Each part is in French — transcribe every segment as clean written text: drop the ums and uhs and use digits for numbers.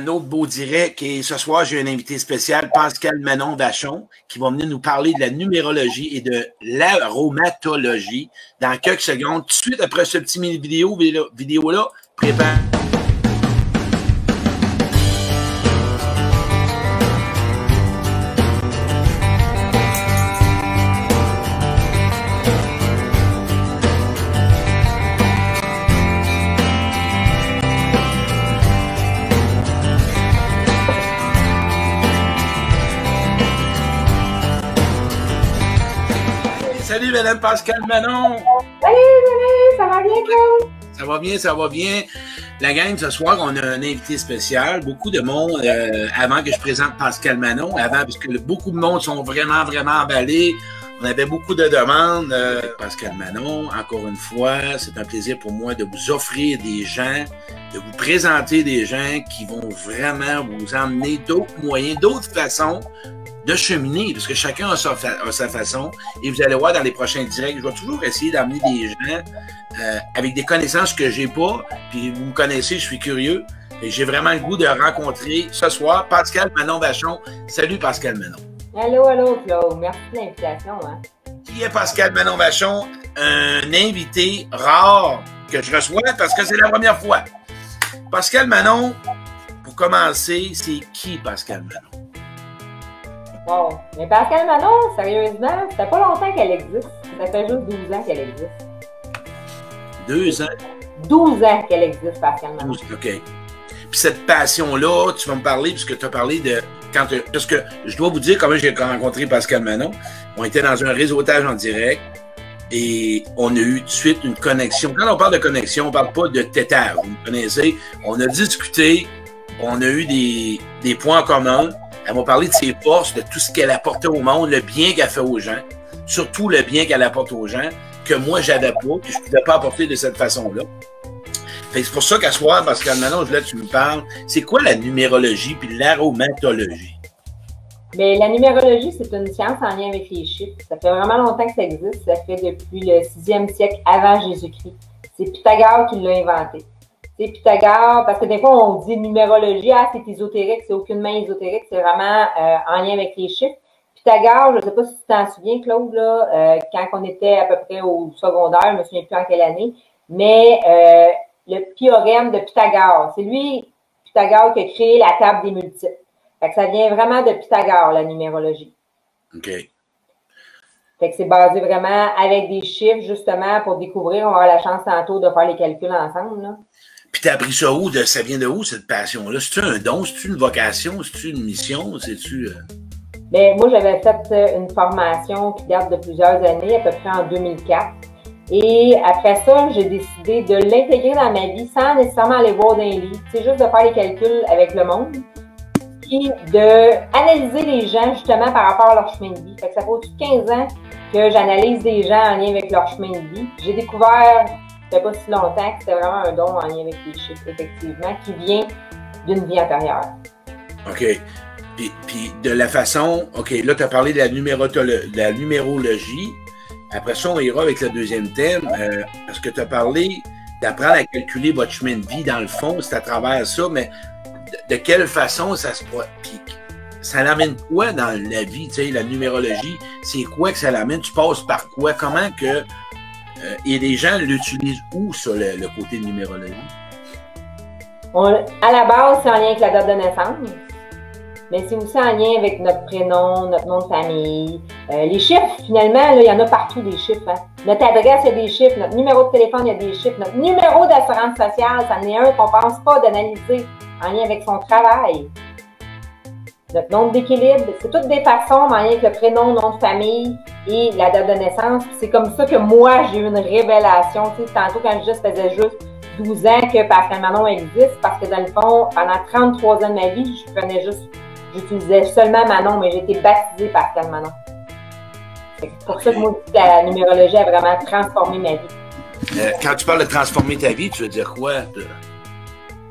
un autre beau direct et ce soir, j'ai un invité spécial, Pascal Manon-Vachon, qui va venir nous parler de la numérologie et de l'aromatologie dans quelques secondes. Tout de suite après ce petit vidéo-là, prépare. Salut, Madame Pascal Manon! Salut, ça va bien, Claude? Ça va bien, ça va bien. La gang, ce soir, on a un invité spécial. Beaucoup de monde, avant que je présente Pascal Manon, parce que beaucoup de monde sont vraiment emballés. On avait beaucoup de demandes. Pascal Manon, encore une fois, c'est un plaisir pour moi de vous offrir des gens, de vous présenter des gens qui vont vraiment vous emmener d'autres moyens, d'autres façons de cheminer, parce que chacun a sa façon. Et vous allez voir dans les prochains directs, je vais toujours essayer d'amener des gens avec des connaissances que j'ai pas. Puis vous me connaissez, je suis curieux. Et j'ai vraiment le goût de rencontrer ce soir Pascal Manon-Vachon. Salut Pascal Manon. Allô, Claude. Merci de l'invitation. Hein. Qui est Pascal Manon-Vachon? Un invité rare que je reçois parce que c'est la première fois. Pascal Manon, pour commencer, c'est qui Pascal Manon? Bon, mais Pascal Manon, sérieusement, ça fait pas longtemps qu'elle existe. Ça fait juste 12 ans qu'elle existe. 2 ans? 12 ans qu'elle existe, Pascal Manon. 12, OK. Puis cette passion-là, tu vas me parler, puisque tu as parlé de... Parce que je dois vous dire comment j'ai rencontré Pascal Manon. On était dans un réseautage en direct et on a eu tout de suite une connexion. Quand on parle de connexion, on ne parle pas de tétard. Vous me connaissez. On a discuté, on a eu des points en commun. Elle m'a parlé de ses forces, de tout ce qu'elle apportait au monde, le bien qu'elle fait aux gens, surtout le bien qu'elle apporte aux gens, que moi, j'avais pas, que je ne pouvais pas apporter de cette façon-là. C'est pour ça qu'à soir, Pascal Manon, je voulais que tu me parles, c'est quoi la numérologie puis l'aromatologie? Mais la numérologie, c'est une science en lien avec les chiffres. Ça fait vraiment longtemps que ça existe. Ça fait depuis le 6e siècle avant Jésus-Christ. C'est Pythagore qui l'a inventé. C'est Pythagore, parce que des fois, on dit numérologie, c'est ésotérique, c'est aucunement ésotérique, c'est vraiment en lien avec les chiffres. Pythagore, je ne sais pas si tu t'en souviens, Claude, là, quand on était à peu près au secondaire, je ne me souviens plus en quelle année, mais le théorème de Pythagore, c'est lui, Pythagore, qui a créé la table des multiples. Fait que ça vient vraiment de Pythagore, la numérologie. OK. Fait que c'est basé vraiment avec des chiffres, justement, pour découvrir. On va avoir la chance tantôt de faire les calculs ensemble, là. Puis t'as appris ça où? Ça vient de où, cette passion-là? C'est-tu un don? C'est-tu une vocation? C'est-tu une mission? C'est-tu... Bien, moi, j'avais fait une formation qui date de plusieurs années, à peu près en 2004. Et après ça, j'ai décidé de l'intégrer dans ma vie sans nécessairement aller voir dans les livres. C'est juste de faire les calculs avec le monde. Puis d'analyser les gens, justement, par rapport à leur chemin de vie. Fait que ça fait au-dessus de 15 ans que j'analyse des gens en lien avec leur chemin de vie. J'ai découvert... Ça fait pas si longtemps que c'était vraiment un don en lien avec les chiffres, effectivement, qui vient d'une vie antérieure. OK. Puis de la façon... OK, là, tu as parlé de la numérologie. Après ça, on ira avec le deuxième thème, parce que tu as parlé d'apprendre à calculer votre chemin de vie, dans le fond, c'est à travers ça, mais de quelle façon ça se... Puis ça l'amène quoi dans la vie, tu sais, la numérologie? C'est quoi que ça l'amène? Tu passes par quoi? Comment que... et les gens l'utilisent où, ça, le côté de numérologie? À la base, c'est en lien avec la date de naissance, mais c'est aussi en lien avec notre prénom, notre nom de famille. Les chiffres, finalement, là, il y en a partout des chiffres. Hein. Notre adresse, il y a des chiffres. Notre numéro de téléphone, il y a des chiffres. Notre numéro d'assurance sociale, ça en est un qu'on ne pense pas d'analyser en lien avec son travail. Notre nombre d'équilibre, c'est toutes des façons, mais en lien avec le prénom, nom de famille et la date de naissance. C'est comme ça que moi, j'ai eu une révélation. Tu sais, tantôt, quand je disais ça faisait juste 12 ans que Pascal Manon existe, parce que dans le fond, pendant 33 ans de ma vie, j'utilisais seulement Manon, mais j'ai été baptisée Pascal Manon. C'est pour ça que moi, la numérologie a vraiment transformé ma vie. Quand tu parles de transformer ta vie, tu veux dire quoi?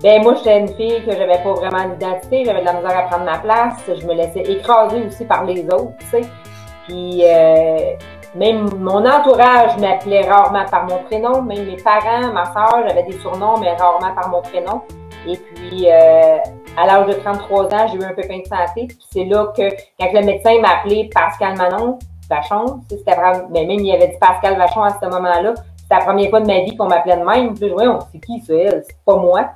Ben moi, j'étais une fille que j'avais pas vraiment d'identité, j'avais de la misère à prendre ma place, je me laissais écraser aussi par les autres, tu sais. Puis même mon entourage m'appelait rarement par mon prénom, même mes parents, ma soeur, j'avais des surnoms, mais rarement par mon prénom. Et puis, à l'âge de 33 ans, j'ai eu un pépin de santé. Puis c'est là que, quand le médecin m'a appelé Pascal Manon Vachon, c'était vraiment, même il avait dit Pascal Vachon à ce moment-là, c'était la première fois de ma vie qu'on m'appelait de même. Puis je c'est qui ça, elle? C'est pas moi.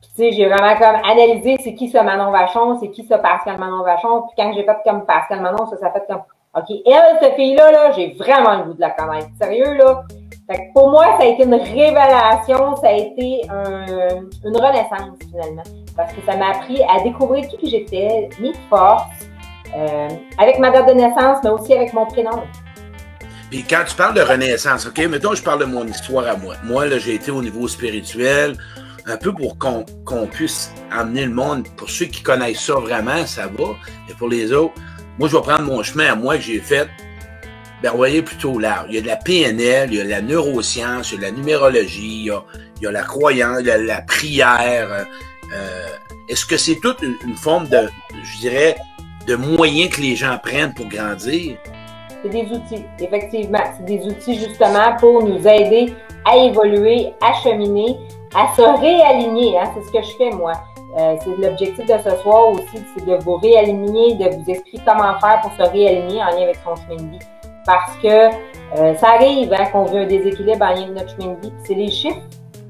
Puis tu sais, j'ai vraiment comme analysé c'est qui ça Manon Vachon, c'est qui ça Pascal Manon Vachon. Puis quand j'ai fait comme Pascal Manon, ça fait comme OK, elle, cette fille-là, là, j'ai vraiment le goût de la connaître. Sérieux, là? Fait que pour moi, ça a été une révélation, ça a été une renaissance, finalement. Parce que ça m'a appris à découvrir qui j'étais, mes forces, avec ma date de naissance, mais aussi avec mon prénom. Puis quand tu parles de renaissance, OK, mettons, je parle de mon histoire à moi. Moi, là, j'ai été au niveau spirituel, un peu pour qu'on puisse amener le monde. Pour ceux qui connaissent ça vraiment, ça va. Et pour les autres, moi, je vais prendre mon chemin à moi que j'ai fait. Ben, vous voyez, plutôt large. Il y a de la PNL, il y a de la neuroscience, il y a de la numérologie, il y a la croyance, il y a la prière. Est-ce que c'est toute une forme de, je dirais, de moyens que les gens prennent pour grandir? C'est des outils, effectivement. C'est des outils justement pour nous aider à évoluer, à cheminer, à se réaligner. Hein? C'est ce que je fais, moi. C'est l'objectif de ce soir aussi, c'est de vous réaligner, de vous expliquer comment faire pour se réaligner en lien avec son chemin de vie. Parce que ça arrive hein, qu'on veut un déséquilibre en lien avec notre chemin de vie. C'est les chiffres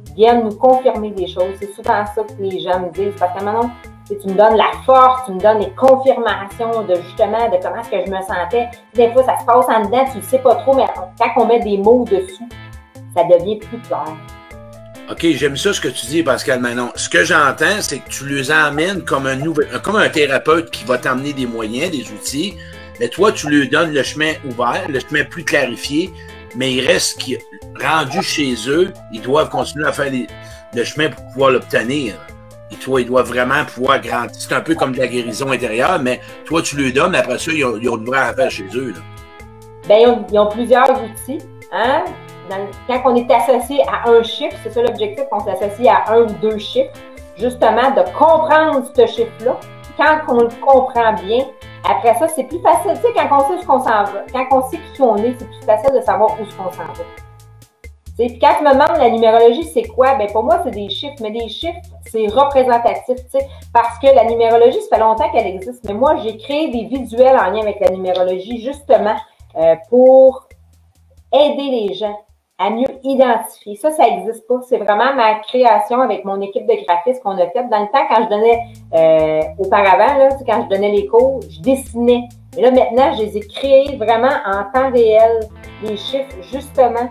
qui viennent nous confirmer des choses. C'est souvent ça que les gens me disent. Parce que maintenant, tu me donnes la force, tu me donnes les confirmations de justement de comment est-ce que je me sentais. Des fois, ça se passe en dedans, tu ne sais pas trop, mais quand on met des mots dessus, ça devient plus clair. OK, j'aime ça ce que tu dis, Pascal Manon. Ce que j'entends, c'est que tu les emmènes comme comme un thérapeute qui va t'amener des moyens, des outils, mais toi, tu lui donnes le chemin ouvert, le chemin plus clarifié, mais il reste qui rendu chez eux, ils doivent continuer à faire le chemin pour pouvoir l'obtenir. Et toi, ils doivent vraiment pouvoir grandir. C'est un peu comme de la guérison intérieure, mais toi, tu lui donnes, après ça, ils ont de vraies affaires chez eux. Là. Bien, ils ont plusieurs outils. Hein? Quand on est associé à un chiffre, c'est ça l'objectif, qu'on s'associe à un ou deux chiffres, justement de comprendre ce chiffre-là. Quand on le comprend bien, après ça, c'est plus facile. Tu sais, quand on sait ce qu'on s'en va, quand on sait qui on est, c'est plus facile de savoir où on s'en va. Puis quand tu me demandes la numérologie, c'est quoi? Ben pour moi, c'est des chiffres, mais des chiffres, c'est représentatif, tu sais, parce que la numérologie, ça fait longtemps qu'elle existe, mais moi, j'ai créé des visuels en lien avec la numérologie, justement, pour aider les gens à mieux identifier. Ça n'existe pas. C'est vraiment ma création avec mon équipe de graphistes qu'on a faite. Dans le temps, quand je donnais, auparavant, là, quand je donnais les cours, je dessinais. Mais là, maintenant, je les ai créés vraiment en temps réel, les chiffres, justement,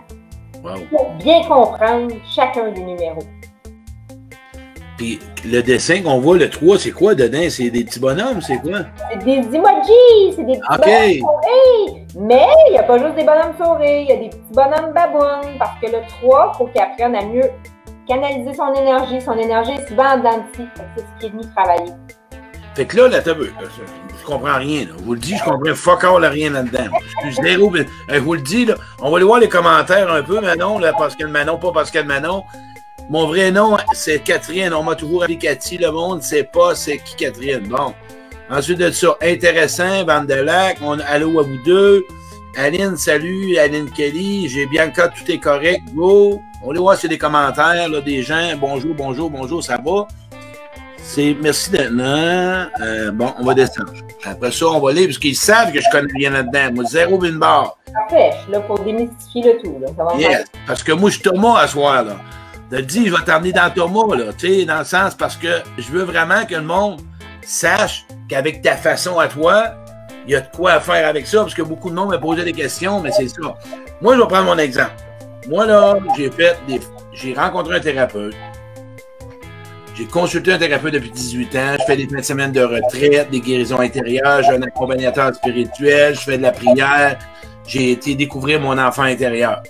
pour bien comprendre chacun des numéros. Puis le dessin qu'on voit, le 3, c'est quoi dedans? C'est des petits bonhommes, c'est quoi? C'est des emojis, c'est des petits bonhommes souris. Mais il n'y a pas juste des bonhommes souris, il y a des petits bonhommes babounes. Parce que le 3, il faut qu'il apprenne à mieux canaliser son énergie. Son énergie est souvent en dents de scie. C'est ce qui est venu travailler. Fait que là, je comprends rien. Là. Je vous le dis, je comprends fuck all rien là-dedans. Je suis zéro. Je vous le dis, là, on va aller voir les commentaires un peu, Manon, là, Pascal Manon, pas Pascal Manon. Mon vrai nom, c'est Catherine. On m'a toujours appelé Cathy. Le monde ne sait pas c'est qui Catherine. Bon. Ensuite de ça, intéressant, Bande de Lac. Allô à vous deux. Aline, salut. Aline Kelly. J'ai Bianca, tout est correct. Go. On va aller voir s'il y a des commentaires là, des gens. Bonjour, bonjour, bonjour, ça va? Merci d'être là. Bon, on va descendre. Après ça, on va aller parce qu'ils savent que je connais rien là-dedans. Moi, zéro bin bar. Parfait. Je suis là pour démystifier le tout. Là. Ça va yes. Parce que moi, je suis Thomas à soir, là. De te dire, je vais t'emmener dans Thomas, là, tu sais, dans le sens parce que je veux vraiment que le monde sache qu'avec ta façon à toi, il y a de quoi faire avec ça, parce que beaucoup de monde m'a posé des questions, mais c'est ça. Moi, je vais prendre mon exemple. Moi, là, j'ai rencontré un thérapeute. J'ai consulté un thérapeute depuis 18 ans. Je fais des fins de semaine de retraite, des guérisons intérieures. J'ai un accompagnateur spirituel. Je fais de la prière. J'ai été découvrir mon enfant intérieur.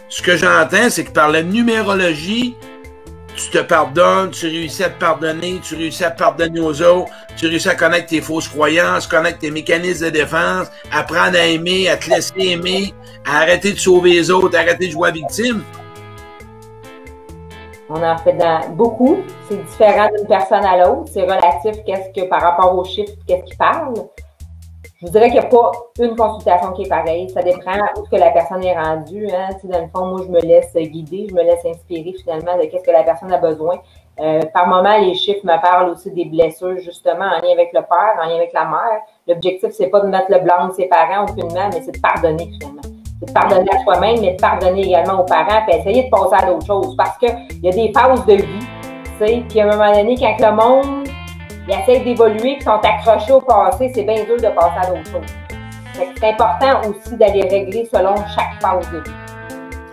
Ce que j'entends, c'est que par la numérologie, tu te pardonnes, tu réussis à te pardonner, tu réussis à te pardonner aux autres, tu réussis à connaître tes fausses croyances, connaître tes mécanismes de défense, apprendre à aimer, à te laisser aimer, à arrêter de sauver les autres, à arrêter de jouer à victime. On en fait beaucoup. C'est différent d'une personne à l'autre. C'est relatif qu'est-ce que par rapport aux chiffres, qu'est-ce qu'ils parlent. Je vous dirais qu'il n'y a pas une consultation qui est pareille. Ça dépend où que la personne est rendue. Hein. Dans le fond, moi, je me laisse guider, je me laisse inspirer finalement de ce que la personne a besoin. Par moment, les chiffres me parlent aussi des blessures, justement, en lien avec le père, en lien avec la mère. L'objectif, c'est pas de mettre le blanc de ses parents aucunement, mais c'est de pardonner finalement. C'est de pardonner à soi-même, mais de pardonner également aux parents, puis essayer de passer à d'autres choses. Parce qu'il y a des phases de vie, tu sais, puis à un moment donné, quand le monde ils essayent d'évoluer, puis sont accrochés au passé, c'est bien dur de passer à d'autres choses. C'est important aussi d'aller régler selon chaque phase de vie.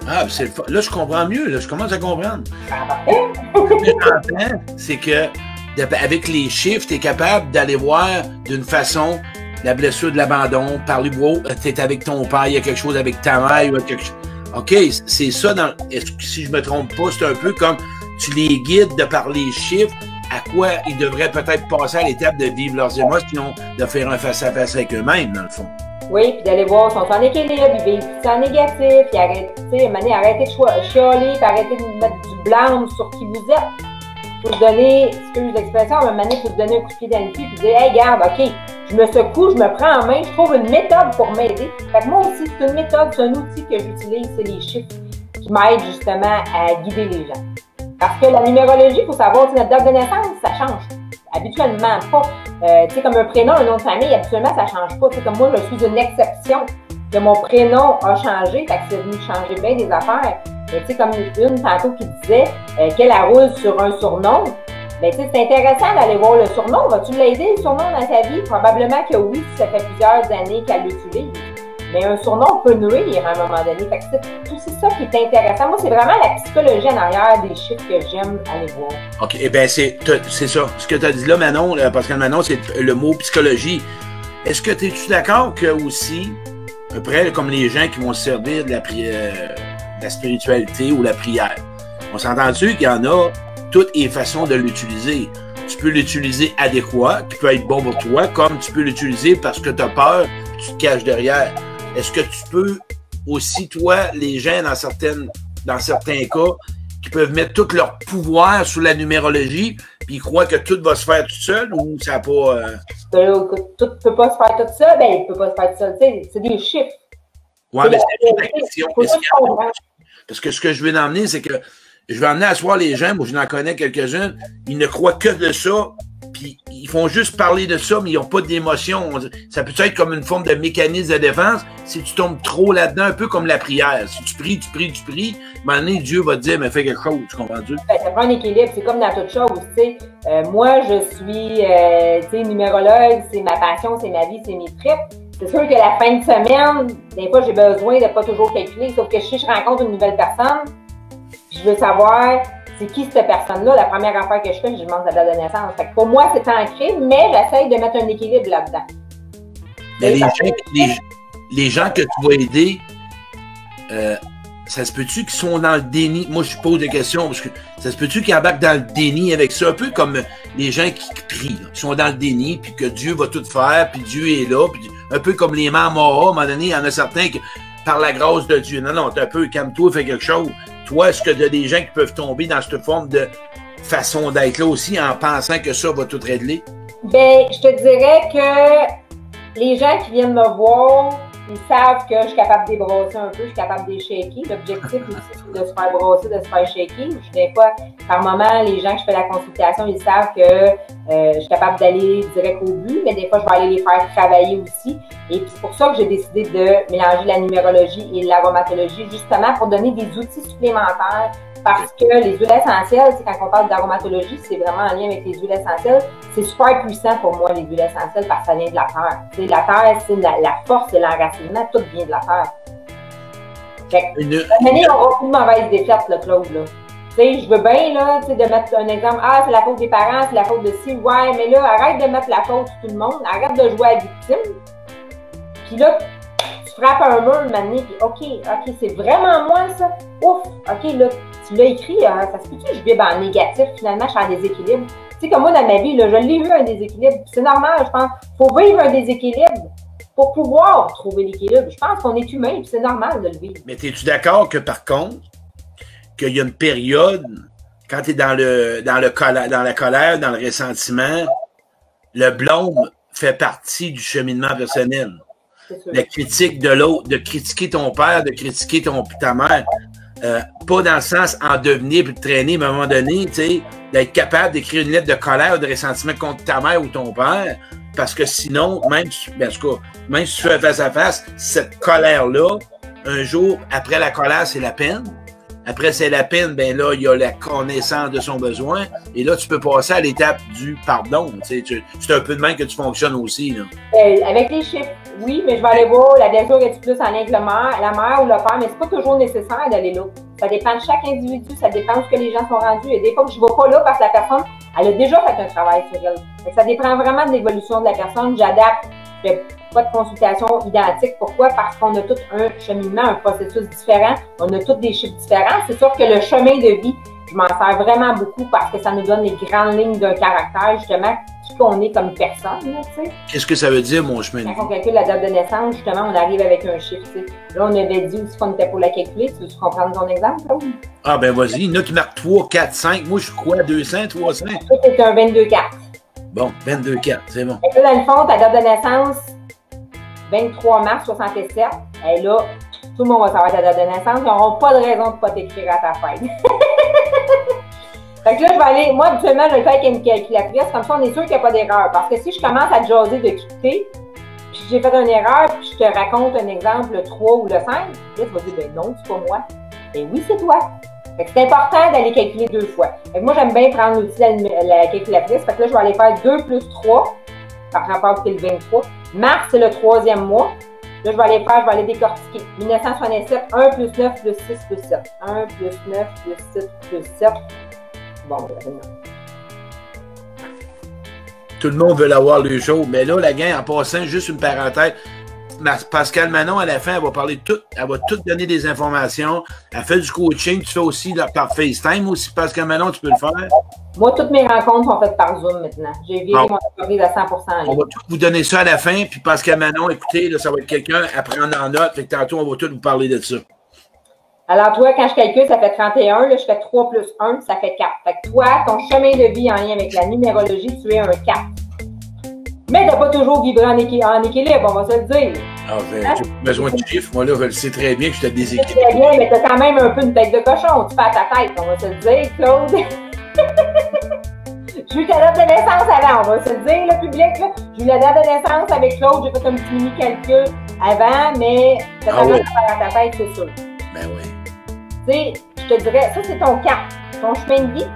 Ah, là, je comprends mieux, là, je commence à comprendre. Ah, Ce que j'entends, c'est que avec les chiffres, tu es capable d'aller voir d'une façon la blessure de l'abandon, par tu es avec ton père, il y a quelque chose avec ta mère, quelque chose. OK, c'est ça, si je me trompe pas, c'est un peu comme tu les guides de par les chiffres, à quoi ils devraient peut-être passer à l'étape de vivre leurs émotions, de faire un face-à-face avec eux-mêmes, dans le fond. Oui, puis d'aller voir, ils sont en équilibre, ils vivent en négatif, ils arrêtent, tu sais, arrêtez de chialer, puis arrêtez de mettre du blâme sur qui vous êtes. Il faut se donner, excuse l'expression, à un moment donné, il faut se donner un coup de pied dans le cul, puis dire, hey, regarde, OK, je me secoue, je me prends en main, je trouve une méthode pour m'aider. Fait que moi aussi, c'est une méthode, c'est un outil que j'utilise, c'est les chiffres qui m'aident justement à guider les gens. Parce que la numérologie, il faut savoir, notre date de naissance, ça change. Habituellement pas. Tu sais, comme un prénom, un nom de famille, habituellement, ça change pas. Tu sais, comme moi, je suis une exception. Que mon prénom a changé, fait que c'est venu changer bien des affaires. Mais tu sais, comme une tantôt qui disait qu'elle arrose sur un surnom, ben tu sais, c'est intéressant d'aller voir le surnom. Vas-tu l'aider, le surnom, dans sa vie? Probablement que oui, si ça fait plusieurs années qu'elle l'utilise. Mais un surnom peut nuire à un moment donné. Fait que c'est ça qui est intéressant. Moi, c'est vraiment la psychologie en arrière des chiffres que j'aime aller voir. OK, eh bien, c'est ça. Ce que tu as dit là, Manon, Pascal Manon, c'est le mot psychologie. Est-ce que es-tu d'accord que aussi, à peu près comme les gens qui vont se servir de la spiritualité ou la prière, on s'entend-tu qu'il y en a toutes les façons de l'utiliser? Tu peux l'utiliser adéquat, qui peut être bon pour toi, comme tu peux l'utiliser parce que tu as peur, tu te caches derrière. Est-ce que tu peux aussi, toi, les gens dans certains cas, qui peuvent mettre tout leur pouvoir sous la numérologie, puis ils croient que tout va se faire tout seul, ou ça n'a pas... Tout ne peut pas se faire tout seul, ben il ne peut pas se faire tout seul. C'est des chiffres. Oui, mais c'est la question. Parce que ce que je veux en emmener, c'est que je vais emmener à soir les gens, moi je n'en connais quelques-uns, ils ne croient que de ça, puis ils font juste parler de ça, mais ils n'ont pas d'émotion. Ça peut être comme une forme de mécanisme de défense si tu tombes trop là-dedans, un peu comme la prière. Si tu pries, à un moment donné, Dieu va te dire, mais fais quelque chose, tu comprends-tu? Ça prend un équilibre, c'est comme dans toute chose, tu sais. Moi, je suis, numérologue, c'est ma passion, c'est ma vie, c'est mes tripes. C'est sûr que la fin de semaine, des fois, j'ai besoin de pas toujours calculer, sauf que si je rencontre une nouvelle personne, je veux savoir c'est qui cette personne-là. La première affaire que je fais, je demande sa date de naissance. Fait que pour moi, c'est ancré, mais j'essaye de mettre un équilibre là-dedans. Mais les gens que tu vas aider, ça se peut-tu qu'ils sont dans le déni? Moi, je pose des questions parce que ça se peut-tu qu'ils embarquent dans le déni avec ça? Un peu comme les gens qui prient, là, qui sont dans le déni, puis que Dieu va tout faire, puis Dieu est là, puis un peu comme les Mamara, à un moment donné, il y en a certains qui, par la grâce de Dieu, non, t'es un peu, calme-toi, fais quelque chose. Toi, est-ce qu'il y a des gens qui peuvent tomber dans cette forme de façon d'être là aussi en pensant que ça va tout régler? Ben, je te dirais que les gens qui viennent me voir, ils savent que je suis capable de débrosser un peu, je suis capable de les shaker. L'objectif aussi, c'est de se faire brosser, de se faire shaker. Des fois, par moment, les gens que je fais la consultation, ils savent que je suis capable d'aller direct au but, mais des fois, je vais aller les faire travailler aussi. Et puis, c'est pour ça que j'ai décidé de mélanger la numérologie et l'aromatologie, justement pour donner des outils supplémentaires. Parce que les huiles essentielles, quand on parle d'aromatologie, c'est vraiment en lien avec les huiles essentielles. C'est super puissant pour moi, les huiles essentielles, parce que ça vient de la terre. T'sais, la terre, c'est la force et l'enracinement, tout vient de la terre. Fait que, on aura plus de mauvaises défaites, là, Claude. Là. Je veux bien là, de mettre un exemple. Ah, c'est la faute des parents, c'est la faute de ci. Ouais, mais là, arrête de mettre la faute sur tout le monde. Arrête de jouer à la victime. Puis là, tu frappes un mur une année, puis OK, c'est vraiment moi, ça? Ouf, OK, là, tu l'as écrit, ça se peut-tu que je vibre en négatif, finalement, je suis en déséquilibre. Tu sais, comme moi, dans ma vie, là, je l'ai eu un déséquilibre. C'est normal, je pense. Il faut vivre un déséquilibre pour pouvoir trouver l'équilibre. Je pense qu'on est humain, puis c'est normal de le vivre. Mais es-tu d'accord que, par contre, qu'il y a une période, quand tu es dans la colère, dans le ressentiment, le blâme fait partie du cheminement personnel. La critique de l'autre, de critiquer ton père, de critiquer ta mère, pas dans le sens en devenir puis de traîner, mais à un moment donné, tu sais, d'être capable d'écrire une lettre de colère ou de ressentiment contre ta mère ou ton père, parce que sinon, même si tu fais face à face, cette colère-là, un jour, après la colère, c'est la peine. Après, c'est la peine, ben là, il y a la connaissance de son besoin. Et là, tu peux passer à l'étape du pardon. C'est un peu de même que tu fonctionnes aussi. Là. Avec les chiffres, oui, mais je vais aller voir la blessure est plus en lien avec la mère ou le père, mais c'est pas toujours nécessaire d'aller là. Ça dépend de chaque individu, ça dépend de ce que les gens sont rendus. Et des fois que je ne vais pas là parce que la personne, elle a déjà fait un travail sur elle. Donc, ça dépend vraiment de l'évolution de la personne. J'adapte. Je fais pas de consultation identique. Pourquoi? Parce qu'on a tout un cheminement, un processus différent. On a tous des chiffres différents. C'est sûr que le chemin de vie, je m'en sers vraiment beaucoup parce que ça nous donne les grandes lignes d'un caractère, justement, qui qu'on est comme personne. Qu'est-ce que ça veut dire, mon chemin de vie? Quand on calcule la date de naissance, justement, on arrive avec un chiffre. T'sais. Là, on avait dit aussi qu'on était pour la calculer. Tu veux comprendre ton exemple? Là? Ah, ben vas-y. Il y en a qui marquent 3, 4, 5. Moi, je suis quoi? 200, 300? Toi, c'est un 22-4. Bon, 22-4, c'est bon. Et là, dans le fond, ta date de naissance, 23 mars 67, et là, tout le monde va savoir ta date de naissance. Ils n'auront pas de raison de ne pas t'écrire à ta fête. Fait que là, je vais aller, moi, habituellement, je vais le faire avec une calculatrice, comme ça, on est sûr qu'il n'y a pas d'erreur. Parce que si je commence à te jaser de quitter, puis j'ai fait une erreur, puis je te raconte un exemple, le 3 ou le 5, là, tu vas dire, ben non, c'est pas moi. Ben oui, c'est toi. Fait que c'est important d'aller calculer 2 fois. Fait que moi, j'aime bien prendre l'outil de la calculatrice. Fait que là, je vais aller faire 2 plus 3, par rapport à le 23. Mars, c'est le 3e mois. Là, je vais aller décortiquer. 1967, 1 plus 9 plus 6 plus 7. 1 plus 9 plus 6 plus 7. Bon, non. Tout le monde veut l'avoir le jour. Mais là, la gang, en passant, juste une parenthèse, Pascal Manon, à la fin, elle va parler de tout. Elle va tout donner des informations. Elle fait du coaching. Tu fais aussi par FaceTime aussi, Pascal Manon, tu peux le faire? Moi, toutes mes rencontres sont faites par Zoom maintenant. J'ai viré mon entreprise à 100%. On va tout vous donner ça à la fin. Puis Pascal Manon, écoutez, là, ça va être quelqu'un à prendre en note. Fait que tantôt, on va tout vous parler de ça. Alors, toi, quand je calcule, ça fait 31. Là, je fais 3 plus 1, ça fait 4. Fait que toi, ton chemin de vie en lien avec la numérologie, tu es un 4. Mais tu n'as pas toujours vibré en équilibre, on va se le dire. Ah, ben, j'ai besoin de chiffres. Moi, là, je le sais très bien que je te déséquilibre. Très bien, mais tu as quand même un peu une tête de cochon. Tu fais à ta tête, on va se le dire, Claude. J'ai eu ta date de naissance avant, on va se le dire, le public. Là. J'ai eu la date de naissance avec Claude, j'ai fait un petit mini-calcul avant, mais tu as quand même à ta tête, c'est sûr. Ben oui. Tu sais, je te dirais, ça c'est ton 4. Ton chemin de vie,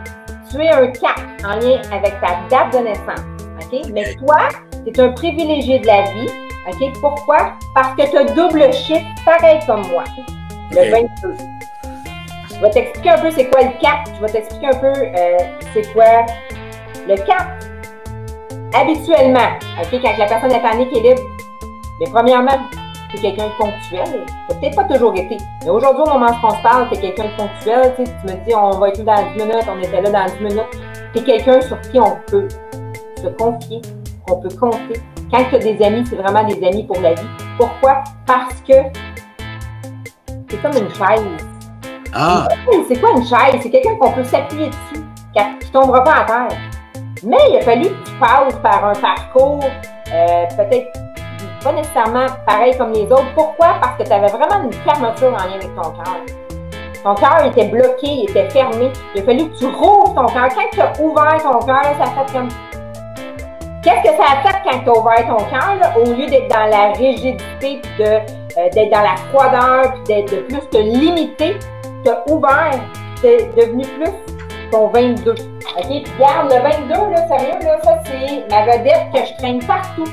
tu es un 4 en lien avec ta date de naissance. OK? Mais toi, tu es un privilégié de la vie. OK? Pourquoi? Parce que tu as double chiffre, pareil comme moi. Le 22. Je vais t'expliquer un peu c'est quoi le 4. Je vais t'expliquer un peu c'est quoi le 4. Habituellement, OK, quand la personne est en équilibre, mais premièrement, c'est quelqu'un de ponctuel. Ça n'a peut-être pas toujours été. Mais aujourd'hui, au moment où on se parle, tu es quelqu'un de ponctuel. Tu me dis, on va être là dans 10 minutes, on était là dans 10 minutes. Tu es quelqu'un sur qui on peut se confier, qu'on peut compter. Quand tu as des amis, c'est vraiment des amis pour la vie. Pourquoi? Parce que c'est comme une chaise. Ah! C'est quoi une chaise? C'est quelqu'un qu'on peut s'appuyer dessus, qui ne tombera pas à terre. Mais il a fallu que tu passes par un parcours, peut-être pas nécessairement pareil comme les autres. Pourquoi? Parce que tu avais vraiment une fermeture en lien avec ton cœur. Ton cœur était bloqué, il était fermé. Il a fallu que tu rouvres ton cœur. Quand tu as ouvert ton cœur, ça fait comme... Qu'est-ce que ça a fait quand tu as ouvert ton cœur? Au lieu d'être dans la rigidité, d'être dans la froideur, puis d'être de plus te limiter, tu as ouvert, c'est devenu plus ton 22. OK? Puis regarde, le 22, là, sérieux, là, ça, c'est ma vedette que je traîne partout.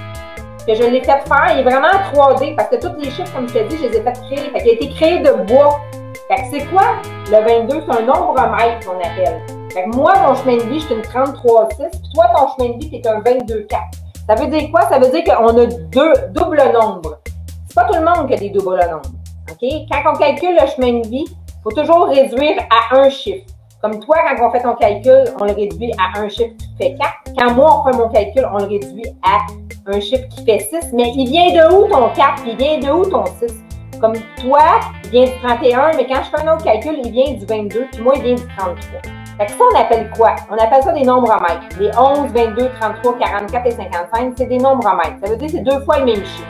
Que je l'ai fait faire. Il est vraiment en 3D parce que tous les chiffres, comme je te dis, je les ai fait créer. Fait qu'il a été créé de bois. Fait que c'est quoi? Le 22, c'est un nombre-mètre qu'on appelle. Fait que moi, mon chemin de vie, je suis une 33,6. Puis toi, ton chemin de vie, t'es un 22,4. Ça veut dire quoi? Ça veut dire qu'on a deux doubles nombres. C'est pas tout le monde qui a des doubles nombres. OK? Quand on calcule le chemin de vie, il faut toujours réduire à un chiffre. Comme toi, quand on fait ton calcul, on le réduit à un chiffre qui fait 4. Quand moi, on fait mon calcul, on le réduit à un chiffre qui fait 6. Mais il vient de où ton 4? Il vient de où ton 6? Comme toi, il vient du 31, mais quand je fais un autre calcul, il vient du 22, puis moi, il vient du 33. Fait que ça, on appelle quoi? On appelle ça des nombromètres. Les 11, 22, 33, 44 et 55, c'est des nombromètres. Ça veut dire que c'est 2 fois le même chiffre.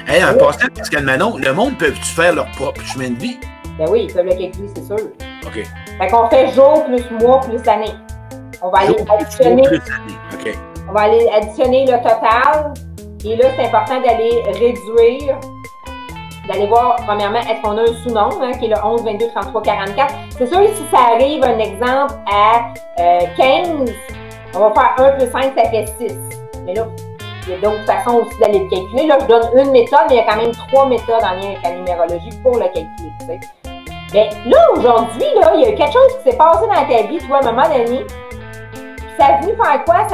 Hey, en passant, Pascal Manon, le monde peut-tu faire leur propre chemin de vie? Ben oui, ils peuvent le calculer, c'est sûr. OK. Fait qu'on fait jour plus mois plus année. On va aller additionner. OK. On va aller additionner le total. Et là, c'est important d'aller réduire, d'aller voir, premièrement, est-ce qu'on a un sous-nombre, hein, qui est le 11, 22, 33, 44. C'est sûr, si ça arrive, un exemple, à 15, on va faire 1 plus 5, ça fait 6. Mais là, il y a d'autres façons aussi d'aller le calculer. Là, je donne une méthode, mais il y a quand même 3 méthodes en lien avec la numérologie pour le calculer, tu sais. Mais là, aujourd'hui, là, il y a quelque chose qui s'est passé dans ta vie, tu vois, à un moment donné. Ça est venu faire quoi?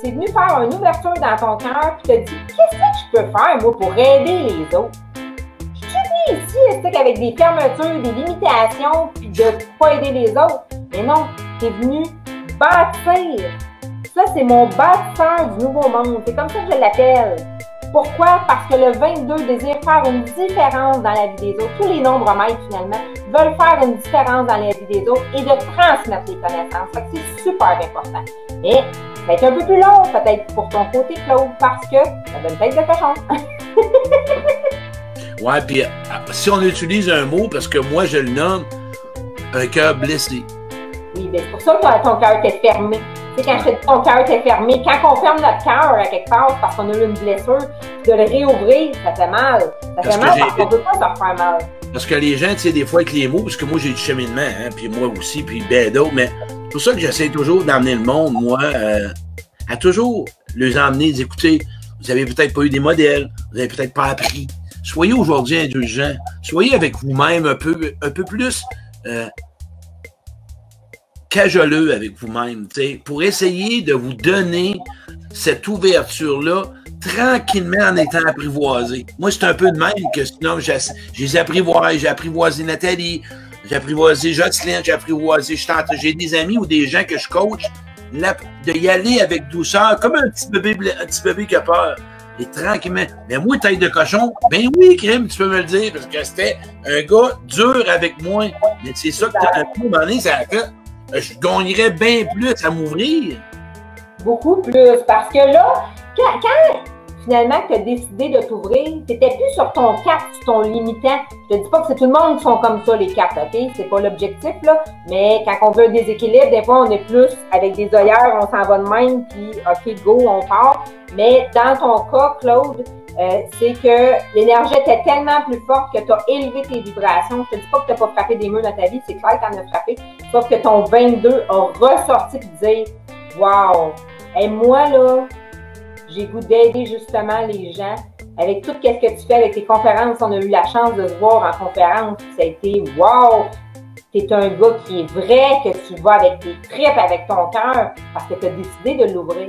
C'est venu faire une ouverture dans ton cœur, puis tu te dit, qu'est-ce que je peux faire, moi, pour aider les autres? Je suis venue ici, avec des fermetures, des limitations, puis de ne pas aider les autres. Mais non, tu es venu bâtir. Ça, c'est mon bâtisseur du nouveau monde. C'est comme ça que je l'appelle. Pourquoi? Parce que le 22 désire faire une différence dans la vie des autres. Tous les nombromètres, finalement, veulent faire une différence dans la vie des autres et de transmettre les connaissances. Fait que c'est super important. Mais ça va être un peu plus long, peut-être, pour ton côté, Claude, parce que ça donne tête de cochon. Ouais, puis si on utilise un mot, parce que moi, je le nomme un cœur blessé. Oui, bien, c'est pour ça que ton cœur était fermé. Tu sais, quand je te dis ton cœur était fermé, quand on ferme notre cœur à quelque part parce qu'on a eu une blessure, de le réouvrir, ça fait mal. Ça fait mal parce qu'on ne peut pas se refaire mal. Parce que les gens, tu sais, des fois avec les mots, parce que moi j'ai du cheminement, hein, puis moi aussi, puis ben d'autres, mais c'est pour ça que j'essaie toujours d'emmener le monde, moi, à toujours les emmener, d'écouter. Vous avez peut-être pas eu des modèles, vous avez peut-être pas appris. Soyez aujourd'hui indulgents. Soyez avec vous-même un peu plus cajoleux avec vous-même, pour essayer de vous donner cette ouverture-là tranquillement en étant apprivoisé. Moi, c'est un peu de même que sinon, je les apprivoise. J'ai apprivoisé Nathalie, j'ai apprivoisé Jocelyne, j'ai apprivoisé, j'ai des amis ou des gens que je coach, de y aller avec douceur, comme un petit bébé qui a peur. Et tranquillement. Mais moi, tête de cochon, ben oui, Crime, tu peux me le dire, parce que c'était un gars dur avec moi. Mais c'est ça que tu as un moment donné, ça a fait. Je gagnerais bien plus à m'ouvrir. Beaucoup plus. Parce que là, quand finalement tu as décidé de t'ouvrir, tu n'étais plus sur ton 4, sur ton limitant. Je te dis pas que c'est tout le monde qui sont comme ça, les 4, OK? C'est pas l'objectif, là. Mais quand on veut un déséquilibre, des fois, on est plus avec des œillères, on s'en va de même, puis OK, go, on part. Mais dans ton cas, Claude, c'est que l'énergie était tellement plus forte que tu as élevé tes vibrations. Je te dis pas que tu n'as pas frappé des murs dans ta vie, c'est clair que tu en as frappé. Sauf que ton 22 a ressorti et dire wow! Et moi, là, j'ai goût d'aider justement les gens avec tout ce que tu fais avec tes conférences. On a eu la chance de se voir en conférence. Ça a été wow! Tu es un gars qui est vrai, que tu vas avec tes tripes, avec ton cœur, parce que tu as décidé de l'ouvrir.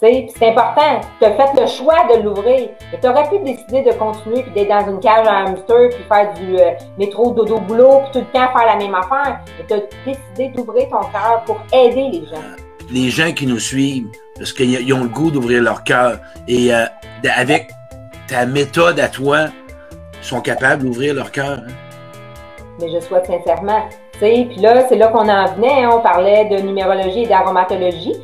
C'est important. Tu as fait le choix de l'ouvrir. Tu aurais pu décider de continuer puis d'être dans une cage à hamster puis faire du métro, dodo, boulot puis tout le temps faire la même affaire. Mais tu as décidé d'ouvrir ton cœur pour aider les gens. Les gens qui nous suivent, parce qu'ils ont le goût d'ouvrir leur cœur et avec ta méthode à toi, ils sont capables d'ouvrir leur cœur. Hein? Mais je souhaite sincèrement. Puis là, c'est là qu'on en venait. Hein? On parlait de numérologie et d'aromatologie.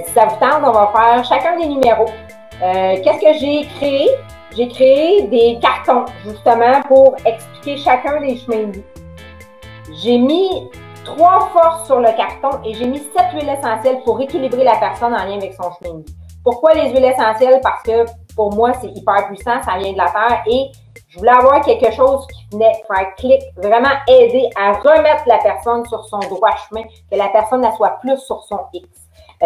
Si ça vous tente, on va faire chacun des numéros. Qu'est-ce que j'ai créé? J'ai créé des cartons, justement, pour expliquer chacun des chemins de vie. J'ai mis 3 forces sur le carton et j'ai mis 7 huiles essentielles pour équilibrer la personne en lien avec son chemin de vie. Pourquoi les huiles essentielles? Parce que pour moi, c'est hyper puissant, ça vient de la terre et je voulais avoir quelque chose qui venait faire clic, vraiment aider à remettre la personne sur son droit chemin, que la personne elle soit plus sur son X.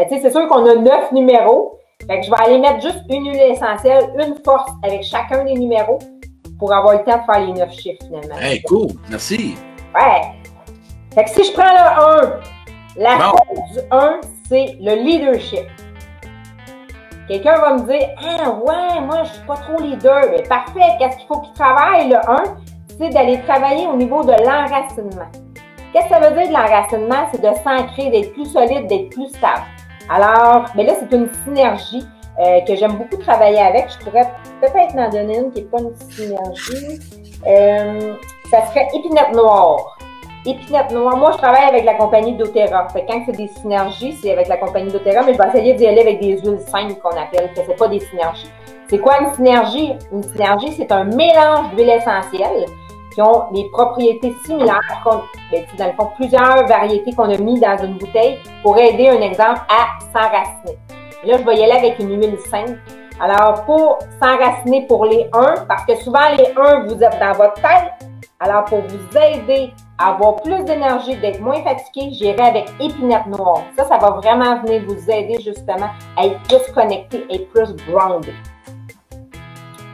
C'est sûr qu'on a 9 numéros. Fait que je vais aller mettre juste une huile essentielle, une force avec chacun des numéros pour avoir le temps de faire les 9 chiffres finalement. Hey, cool, merci. Ouais. Fait que si je prends le 1, la force du 1, c'est le leadership. Quelqu'un va me dire, ah ouais, moi je suis pas trop leader. Mais parfait, qu'est-ce qu'il faut qu'il travaille? Le 1, c'est d'aller travailler au niveau de l'enracinement. Qu'est-ce que ça veut dire de l'enracinement? C'est de s'ancrer, d'être plus solide, d'être plus stable. Alors, mais là, c'est une synergie que j'aime beaucoup travailler avec. Je pourrais peut-être en donner une qui n'est pas une synergie. Ça serait épinette noire. épinette noire. Moi, je travaille avec la compagnie doTERRA. Fait que quand c'est des synergies, c'est avec la compagnie doTERRA, mais je vais essayer d'y aller avec des huiles simples qu'on appelle, que c'est pas des synergies. C'est quoi une synergie? Une synergie, c'est un mélange d'huiles essentielles qui ont des propriétés similaires, ben, dans le fond, plusieurs variétés qu'on a mis dans une bouteille pour aider, un exemple, à s'enraciner. Là, je vais y aller avec une huile simple. Alors, pour s'enraciner pour les 1, parce que souvent les 1, vous êtes dans votre tête. Alors, pour vous aider à avoir plus d'énergie, d'être moins fatigué, j'irai avec épinette noire. Ça va vraiment venir vous aider justement à être plus connecté et plus grounded.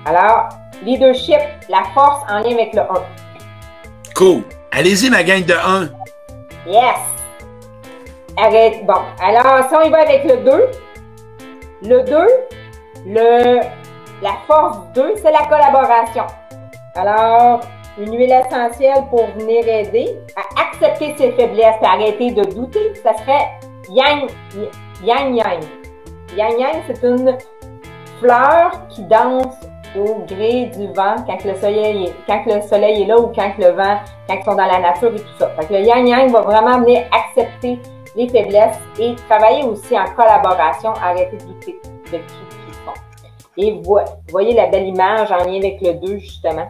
Alors, leadership, la force en lien avec le 1. Cool. Allez-y, ma gang de 1. Yes! Arrête. Bon, alors, si on y va avec le 2, le 2, la force 2, c'est la collaboration. Alors, une huile essentielle pour venir aider à accepter ses faiblesses et arrêter de douter, ça serait Yang Yang. Yang Yang, c'est une fleur qui danse au gré du vent quand le soleil est là ou quand le vent, quand ils sont dans la nature et tout ça. Fait que le Yang Yang va vraiment venir accepter les faiblesses et travailler aussi en collaboration, arrêter de douter de qui ils sont. Et vous voyez la belle image en lien avec le 2, justement.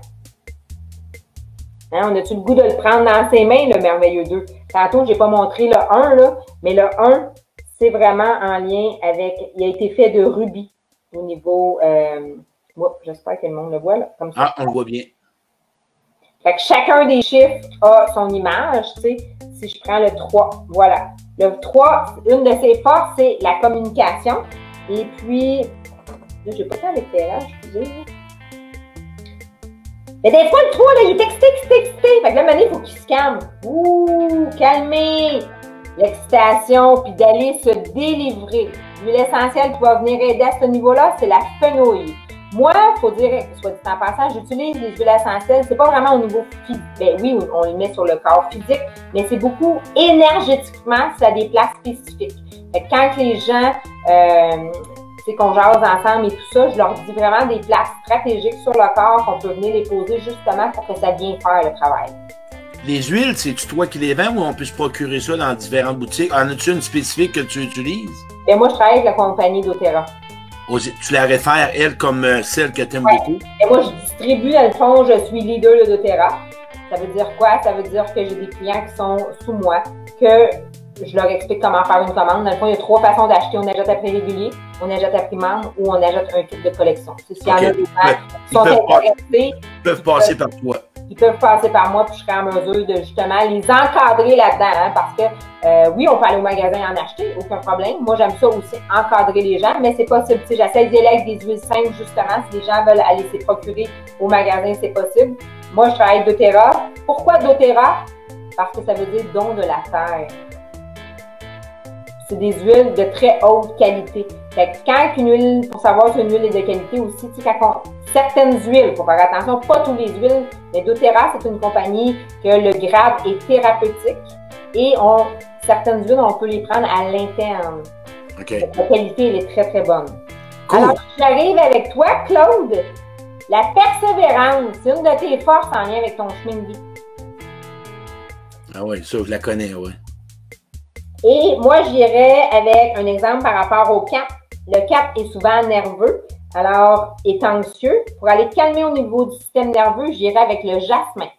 Hein, on a-tu le goût de le prendre dans ses mains, le merveilleux 2? Tantôt, je n'ai pas montré le 1, là, mais le 1, c'est vraiment en lien avec, il a été fait de rubis au niveau, j'espère que le monde le voit, là, comme ça. Ah, on le voit bien. Fait que chacun des chiffres a son image, tu sais. Si je prends le 3, voilà. Le 3, une de ses forces, c'est la communication. Et puis, là, j'ai pas tant d'éclairage, excusez. Mais des fois, le 3, là, il est excité. Fait que là, maintenant, il faut qu'il se calme. Ouh, calmer l'excitation, puis d'aller se délivrer. L'huile essentielle qui va venir aider à ce niveau-là, c'est la fenouil. Moi, il faut dire, soit dit en passant, j'utilise les huiles essentielles. C'est pas vraiment au niveau physique. Ben oui, on les met sur le corps physique, mais c'est beaucoup énergétiquement, c'est à des places spécifiques. Fait que quand les gens, qu'on jase ensemble et tout ça, je leur dis vraiment des places stratégiques sur le corps qu'on peut venir les poser justement pour que ça vienne faire le travail. Les huiles, c'est-tu toi qui les vends ou on peut se procurer ça dans différentes boutiques? En as-tu une spécifique que tu utilises? Ben moi, je travaille avec la compagnie doTERRA. Tu la réfères, elle, comme celle que tu aimes beaucoup? Et moi, je distribue, dans le fond, je suis leader de doTERRA. Ça veut dire quoi? Ça veut dire que j'ai des clients qui sont sous moi, que je leur explique comment faire une commande. Dans le fond, il y a 3 façons d'acheter. On achète à prix régulier, on achète à prix membre ou on achète un kit de collection. S'il y en a des gens qui sont intéressés, ils peuvent passer par toi. Ils peuvent passer par moi, puis je serai en mesure de justement les encadrer là-dedans, hein, parce que oui, on peut aller au magasin et en acheter, aucun problème. Moi, j'aime ça aussi, encadrer les gens, mais c'est possible. J'essaie d'y aller avec des huiles simples, justement, si les gens veulent aller se procurer au magasin, c'est possible. Moi, je travaille avec doTERRA. Pourquoi doTERRA? Parce que ça veut dire don de la terre. C'est des huiles de très haute qualité. Fait que quand une huile, pour savoir si une huile est de qualité aussi, tu sais, certaines huiles, il faut faire attention, pas toutes les huiles, mais doTERRA, c'est une compagnie que le grade est thérapeutique et certaines huiles, on peut les prendre à l'interne. Okay. La qualité, elle est très, très bonne. Cool. Alors, j'arrive avec toi, Claude. La persévérance, c'est une de tes forces en lien avec ton chemin de vie. Ah oui, ça, je la connais, oui. Et moi, j'irais avec un exemple par rapport au 4. Le 4 est souvent nerveux, alors est anxieux. Pour aller calmer au niveau du système nerveux, j'irais avec le jasmin.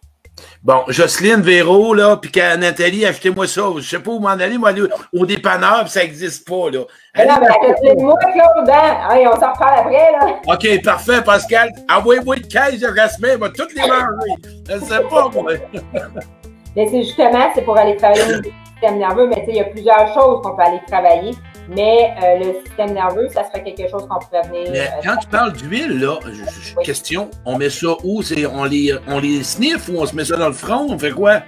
Bon, Jocelyne Véro, là, puis Nathalie, achetez-moi ça. Je sais pas où m'en aller, moi, aller au dépanneur, puis ça n'existe pas, là. Allez, non, mais moi, Claude, hein? Allez, on s'en reparle après, là. OK, parfait, Pascal. Envoyez-moi une caisse de jasmin, on va toutes les manger. Je ne sais pas, moi. Mais c'est justement, c'est pour aller travailler au niveau du système nerveux, mais tu sais, il y a plusieurs choses qu'on peut aller travailler. Mais le système nerveux, ça serait quelque chose qu'on pourrait venir... Mais quand tu parles d'huile, là, oui. Question, on met ça où? On les sniffe ou on se met ça dans le front? On fait quoi?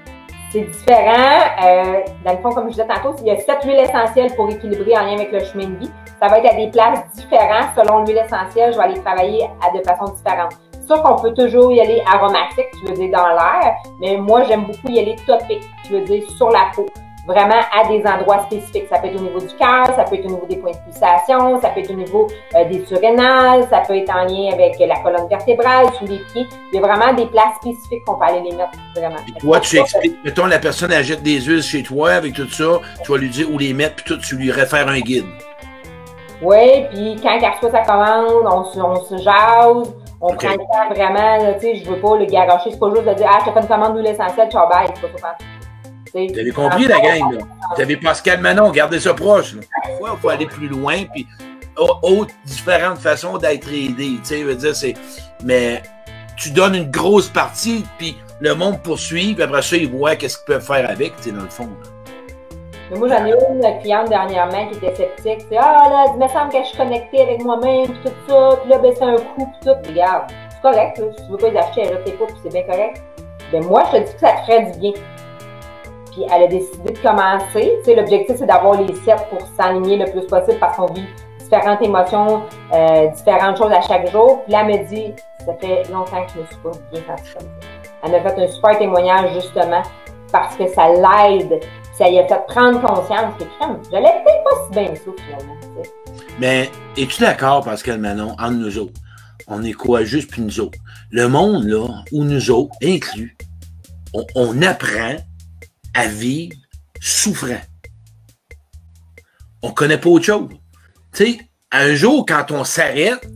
C'est différent. Dans le fond, comme je disais tantôt, il y a 7 huiles essentielles pour équilibrer en lien avec le chemin de vie. Ça va être à des places différentes. Selon l'huile essentielle, je vais aller travailler de façon différente. C'est sûr qu'on peut toujours y aller aromatique, tu veux dire dans l'air, mais moi, j'aime beaucoup y aller topique, tu veux dire sur la peau. vraiment à des endroits spécifiques. Ça peut être au niveau du cœur, ça peut être au niveau des points de pulsation, ça peut être au niveau des surrénales, ça peut être en lien avec la colonne vertébrale, sous les pieds. Il y a vraiment des places spécifiques qu'on peut aller les mettre vraiment. Puis toi, tu expliques, mettons, la personne elle jette des huiles chez toi avec tout ça, tu vas lui dire où les mettre, puis tout, tu lui réfères un guide. Oui, puis quand elle reçoit sa commande, on se jase, on prend le temps vraiment, tu sais, je veux pas le garocher, c'est pas juste de dire, ah, je te fais une commande d'huile essentielle, ciao, bye, c'est pas ça. Vous avez compris, la gang, là? Vous avez Pascal Manon, gardez ça proche, là. Parfois, il faut aller plus loin, puis autres différentes façons d'être aidé, tu sais, veut dire, c'est... Mais tu donnes une grosse partie, puis le monde poursuit, puis après ça, ils voient qu'est-ce qu'ils peuvent faire avec, tu sais, dans le fond, là. Mais moi, j'en ai une cliente dernièrement qui était sceptique. C'est, ah là, il me semble que je suis connectée avec moi-même, puis tout ça, puis là, ben, c'est un coup, puis tout. Regarde, c'est correct, là. Si tu veux pas les acheter, elle tes pas, puis c'est bien correct. Ben, moi, je te dis que ça te ferait du bien. Puis elle a décidé de commencer. Tu sais, l'objectif, c'est d'avoir les 7 pour s'aligner le plus possible parce qu'on vit différentes émotions, différentes choses à chaque jour. Puis là, elle me dit, ça fait longtemps que je ne me suis pas bien sentie comme ça. Elle m'a fait un super témoignage, justement, parce que ça l'aide. Ça lui a fait prendre conscience que j'allais peut-être pas si bien ça, finalement. Tu sais. Mais es-tu d'accord, Pascal Manon, entre nous autres? On est quoi, juste puis nous autres? Le monde, là, où nous autres, inclus, on apprend à vivre souffrant. On connaît pas autre chose. Tu sais, un jour, quand on s'arrête,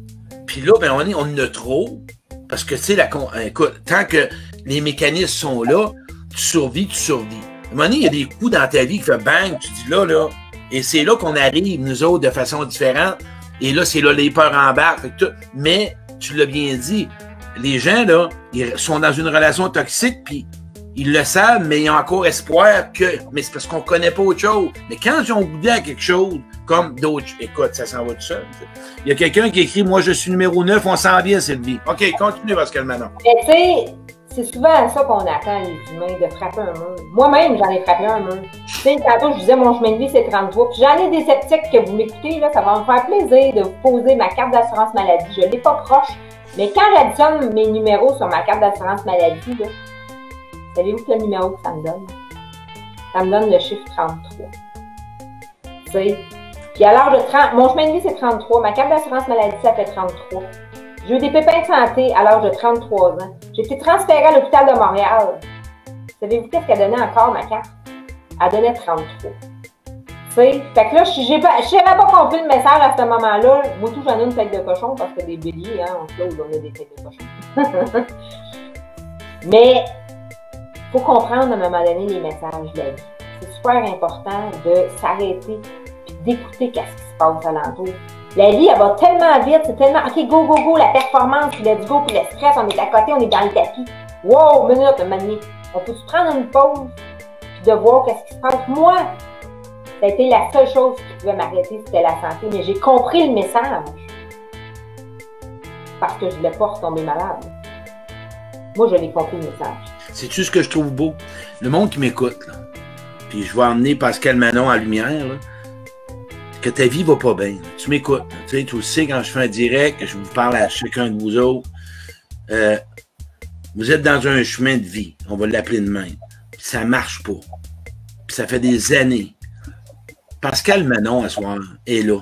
puis là, ben, on en a trop, parce que, tu sais, écoute, tant que les mécanismes sont là, tu survis, tu survis. À un moment donné, il y a des coups dans ta vie qui fait bang, tu dis là, et c'est là qu'on arrive, nous autres, de façon différente, et là, c'est là les peurs embarquent, mais, tu l'as bien dit, les gens, là, ils sont dans une relation toxique, puis ils le savent, mais ils ont encore espoir que, mais c'est parce qu'on connaît pas autre chose. Mais quand ils ont goûté à quelque chose, comme d'autres, écoute, ça s'en va tout seul. Il y a quelqu'un qui écrit, moi, je suis numéro 9, on sent bien, Sylvie. OK, continue, Pascal Manon. Mais tu sais, c'est souvent ça qu'on attend, les humains, de frapper un mur. Moi-même, j'en ai frappé un mur. Tu sais, tantôt, je disais, mon chemin de vie, c'est 33. Puis j'en ai des sceptiques que vous m'écoutez, là, ça va me faire plaisir de vous poser ma carte d'assurance maladie. Je l'ai pas proche. Mais quand j'additionne mes numéros sur ma carte d'assurance maladie, là, savez-vous quel numéro que ça me donne? Ça me donne le chiffre 33. Tu sais? Puis à l'âge de 30, mon chemin de vie, c'est 33. Ma carte d'assurance maladie, ça fait 33. J'ai eu des pépins de santé à l'âge de 33 ans. J'ai été transférée à l'hôpital de Montréal. Savez-vous qu'est-ce qu'elle donnait encore, ma carte? Elle donnait 33. Tu sais? Fait que là, je n'avais pas compris le message à ce moment-là. Moi, tout, j'en ai une tête de cochon parce que des béliers, hein, on se là où on a des têtes de cochon. Mais, il faut comprendre à un moment donné les messages de la vie. C'est super important de s'arrêter et d'écouter qu'est-ce qui se passe alentour. La vie, elle va tellement vite, c'est tellement, OK, go, go, go, la performance, puis let's go, puis le stress, on est à côté, on est dans le tapis. Wow, minute, manier. On peut se prendre une pause, puis de voir qu'est-ce qui se passe. Moi, ça a été la seule chose qui pouvait m'arrêter, c'était la santé, mais j'ai compris le message. Parce que je ne voulais pas retomber malade. Moi, je l'ai compris le message. C'est-tu ce que je trouve beau? Le monde qui m'écoute, là, puis je vais emmener Pascal Manon en lumière, là, que ta vie va pas bien. Tu m'écoutes. Tu sais, tu le sais, quand je fais un direct, que je vous parle à chacun de vous autres, vous êtes dans un chemin de vie, on va l'appeler de même, puis ça marche pas. Puis ça fait des années. Pascal Manon, à soir, est là.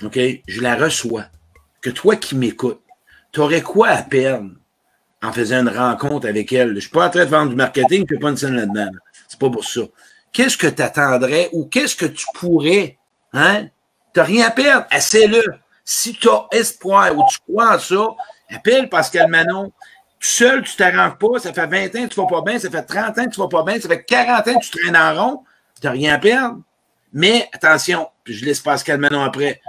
OK? Je la reçois. Que toi qui m'écoutes, tu aurais quoi à perdre en faisant une rencontre avec elle? Je suis pas en train de vendre du marketing, je ne fais pas une scène là-dedans. C'est pas pour ça. Qu'est-ce que tu attendrais ou qu'est-ce que tu pourrais, hein? Tu n'as rien à perdre. Essaie-le. Si tu as espoir ou tu crois en ça, appelle Pascal Manon. Tout seul, tu ne t'arranges pas. Ça fait 20 ans que tu ne vas pas bien. Ça fait 30 ans que tu ne vas pas bien. Ça fait 40 ans que tu traînes en rond. Tu n'as rien à perdre. Mais attention, puis je laisse Pascal Manon après.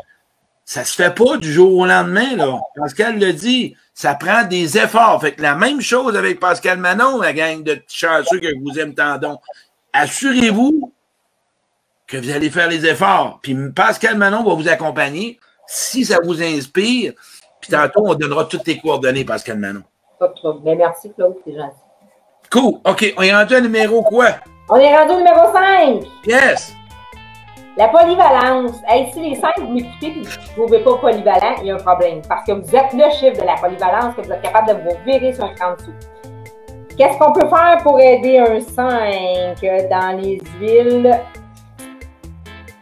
Ça se fait pas du jour au lendemain, là. Pascal le dit, ça prend des efforts. Fait que la même chose avec Pascal Manon, la gang de petits chanceux que vous aimez tant donc. Assurez-vous que vous allez faire les efforts. Puis Pascal Manon va vous accompagner si ça vous inspire. Puis tantôt, on donnera toutes tes coordonnées, Pascal Manon. Pas de trouble. Mais merci, Claude, c'est gentil. Cool. OK, on est rendu à numéro quoi? On est rendu au numéro 5. Yes! La polyvalence. Hey, si les 5, vous m'écoutez et vous ne trouvez pas polyvalent, il y a un problème. Parce que vous êtes le chiffre de la polyvalence, que vous êtes capable de vous virer sur un 30 sous. Qu'est-ce qu'on peut faire pour aider un 5 dans les huiles?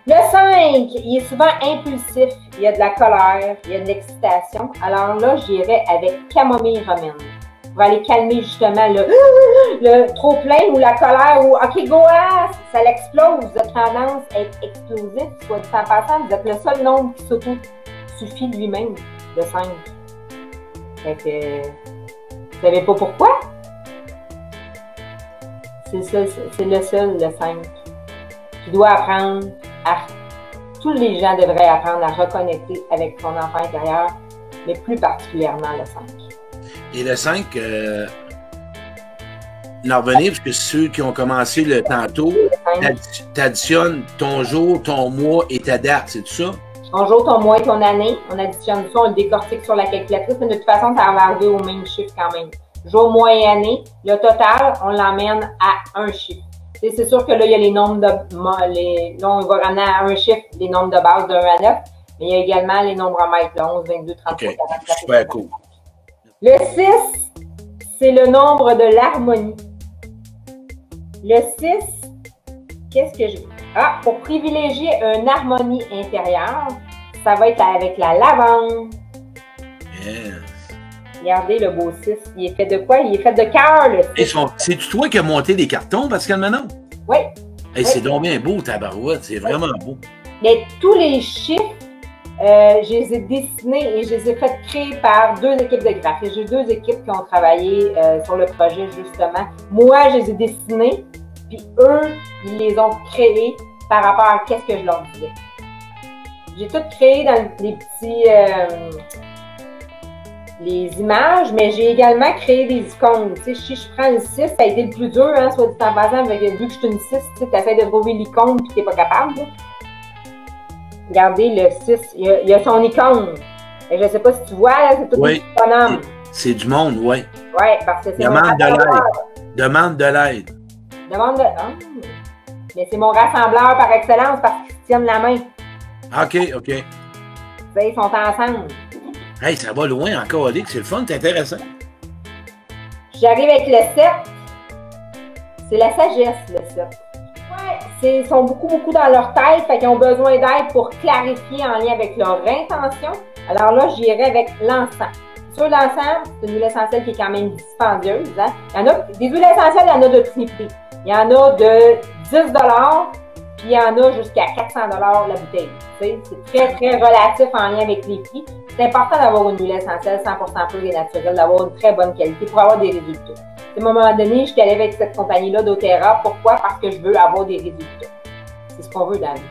Le 5, il est souvent impulsif, il y a de la colère, il y a de l'excitation. Alors là, j'irais avec camomille romaine pour aller calmer justement le trop-plein ou la colère ou « OK, go, ça l'explose ». Vous avez tendance à être explosif, soit dit en passant, vous êtes le seul nombre qui s'auto-suffit lui-même, le 5. Fait que, vous savez pas pourquoi? C'est le seul, le 5. Tu dois apprendre tous les gens devraient apprendre à reconnecter avec son enfant intérieur, mais plus particulièrement le 5. Et le 5, l'en revenir, parce que ceux qui ont commencé le tantôt, t'additionnes ton jour, ton mois et ta date, c'est tout ça? Ton jour, ton mois et ton année, on additionne ça, on le décortique sur la calculatrice, mais de toute façon, ça va arriver au même chiffre quand même. Jour, mois et année, le total, on l'emmène à un chiffre. C'est sûr que là, il y a les nombres de... là, on va ramener à un chiffre les nombres de base de 1 à 9, mais il y a également les nombres en mètres, le 11, 22, 33, okay. 44. Super cool. Le 6, c'est le nombre de l'harmonie. Le 6, qu'est-ce que je... Ah, pour privilégier une harmonie intérieure, ça va être avec la lavande. Yes. Regardez le beau 6. Il est fait de quoi? Il est fait de cœur, le 6. C'est-tu toi qui as monté les cartons, Pascal Manon? Oui. Hey, oui. C'est donc bien beau, ta barouette. C'est vraiment beau. Mais tous les chiffres, je les ai dessinés et je les ai fait créer par 2 équipes de graphistes. J'ai 2 équipes qui ont travaillé sur le projet, justement. Moi, je les ai dessinés, puis eux, ils les ont créés par rapport à qu'est-ce que je leur disais. J'ai tout créé dans les petits... les images, mais j'ai également créé des icônes. Tu sais, si je prends le 6, ça a été le plus dur, hein, soit dit en passant, vu que je suis une 6, tu essaies de trouver l'icône et tu n'es pas capable. Là. Regardez le 6, il y a son icône. Et je ne sais pas si tu vois, c'est tout oui. des bonhommes. C'est du monde, oui. Oui, parce que c'est Demande de l'aide. Demande de l'aide. Demande de... Oh. Mais c'est mon rassembleur par excellence parce qu'ils se tiennent la main. OK, OK. Tu sais, ils sont ensemble. Hey, ça va loin encore, Alex. C'est le fun, c'est intéressant. J'arrive avec le 7. C'est la sagesse, le 7. Ouais, ils sont beaucoup dans leur tête, fait qu'ils ont besoin d'aide pour clarifier en lien avec leur intention. Alors là, j'irai avec l'encens. Sur l'encens, c'est une huile essentielle qui est quand même dispendieuse. Hein? Il y en a des huiles essentielles, il y en a de prix. Il y en a de 10 $, puis il y en a jusqu'à 400 $ la bouteille. C'est très relatif en lien avec les prix. C'est important d'avoir une huile essentielle 100% pure et naturelle, d'avoir une très bonne qualité pour avoir des résultats. À un moment donné, je suis allée avec cette compagnie-là d'Otera. Pourquoi? Parce que je veux avoir des résultats. C'est ce qu'on veut dans la vie.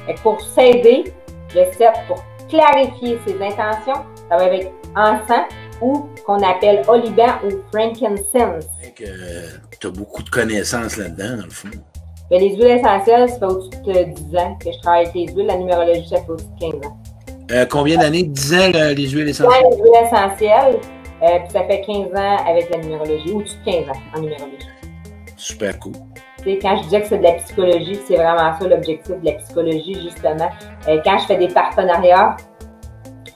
Et pour s'aider, le 7, pour clarifier ses intentions, ça va être encens ou qu'on appelle oliban ou frankincense. Tu as beaucoup de connaissances là-dedans, dans le fond. Mais les huiles essentielles, ça fait au-dessus de 10 ans que je travaille avec les huiles. La numérologie, ça fait au-dessus de 15 ans. Combien d'années? 10 ans, les huiles essentielles? Ouais, les huiles essentielles, puis ça fait 15 ans avec la numérologie, au-dessus de 15 ans en numérologie. Super cool. T'sais, quand je disais que c'est de la psychologie, c'est vraiment ça l'objectif de la psychologie, justement. Quand je fais des partenariats,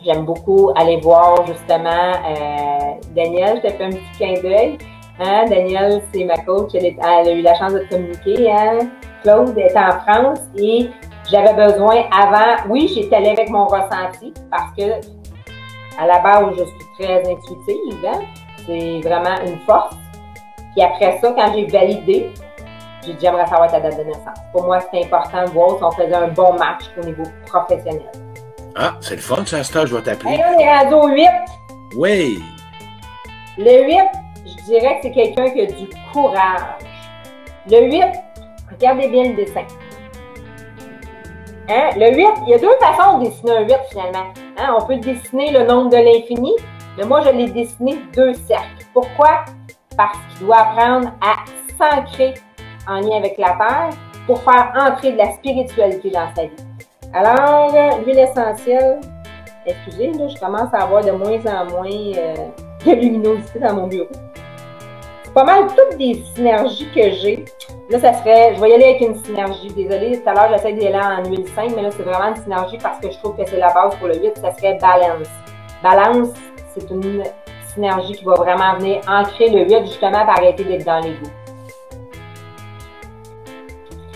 j'aime beaucoup aller voir, justement, Danielle, je te fais un petit clin d'œil. Hein? Danielle, c'est ma coach, elle a eu la chance de te communiquer. Hein? Claude est en France et j'avais besoin avant, oui, j'étais allée avec mon ressenti parce que à la base, je suis très intuitive. Hein? C'est vraiment une force. Puis après ça, quand j'ai validé, j'ai dit j'aimerais savoir ta date de naissance. Pour moi, c'était important de voir si on faisait un bon match au niveau professionnel. Ah, c'est le fun, ça, stage, je vais t'appeler. Et on est rendu au 8. Oui. Le 8, je dirais que c'est quelqu'un qui a du courage. Le 8, regardez bien le dessin. Hein? Le 8, il y a 2 façons de dessiner un 8 finalement. Hein? On peut dessiner le nombre de l'infini, mais moi je l'ai dessiné 2 cercles. Pourquoi? Parce qu'il doit apprendre à s'ancrer en lien avec la Terre pour faire entrer de la spiritualité dans sa vie. Alors, l'huile essentielle, excusez, là, je commence à avoir de moins en moins de luminosité dans mon bureau. C'est pas mal toutes des synergies que j'ai. Là, ça serait, je vais y aller avec une synergie. Désolée, tout à l'heure, j'essaie d'y aller en huile 5, mais là, c'est vraiment une synergie parce que je trouve que c'est la base pour le 8, ça serait balance. Balance, c'est une synergie qui va vraiment venir ancrer le 8 justement pour arrêter d'être dans l'ego.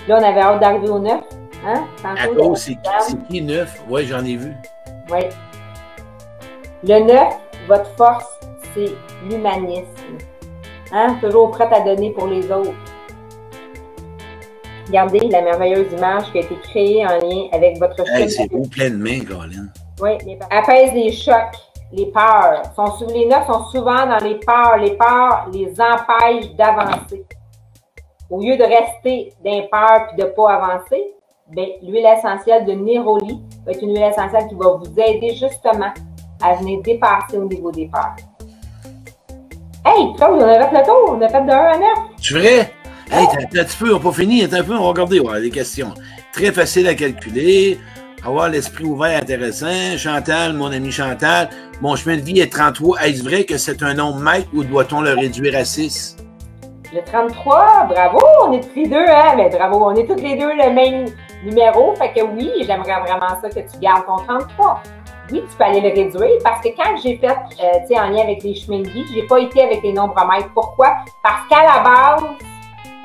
Là, on avait hâte d'arriver au 9. Hein? Tantôt, c'est qui 9? Oui, j'en ai vu. Oui. Le 9, votre force, c'est l'humanisme. Hein? Toujours prête à donner pour les autres. Regardez la merveilleuse image qui a été créée en lien avec votre chemin. C'est beau, plein de mains, Colin. Oui, apaise les chocs, les peurs. Les 9 sont souvent dans les peurs. Les peurs les empêchent d'avancer. Au lieu de rester dans les peurs et de ne pas avancer, ben, l'huile essentielle de Neroli va être une huile essentielle qui va vous aider justement à venir dépasser au niveau des peurs. Hey, Claude, on a fait le tour, on a fait de 1 à 9. C'est vrai? Hey, t'as un petit peu, on n'a pas fini, t'as un peu, on va regarder, ouais, les questions. Très facile à calculer, avoir l'esprit ouvert intéressant. Chantal, mon ami Chantal, mon chemin de vie est 33. Est-ce vrai que c'est un nombre maître ou doit-on le réduire à 6? Le 33, bravo, on est tous les deux, hein? Mais bravo, on est tous les deux le même numéro. Fait que oui, j'aimerais vraiment ça que tu gardes ton 33. Oui, tu peux aller le réduire parce que quand j'ai fait, tu sais, en lien avec les chemins de vie, j'ai pas été avec les nombres maîtres. Pourquoi? Parce qu'à la base,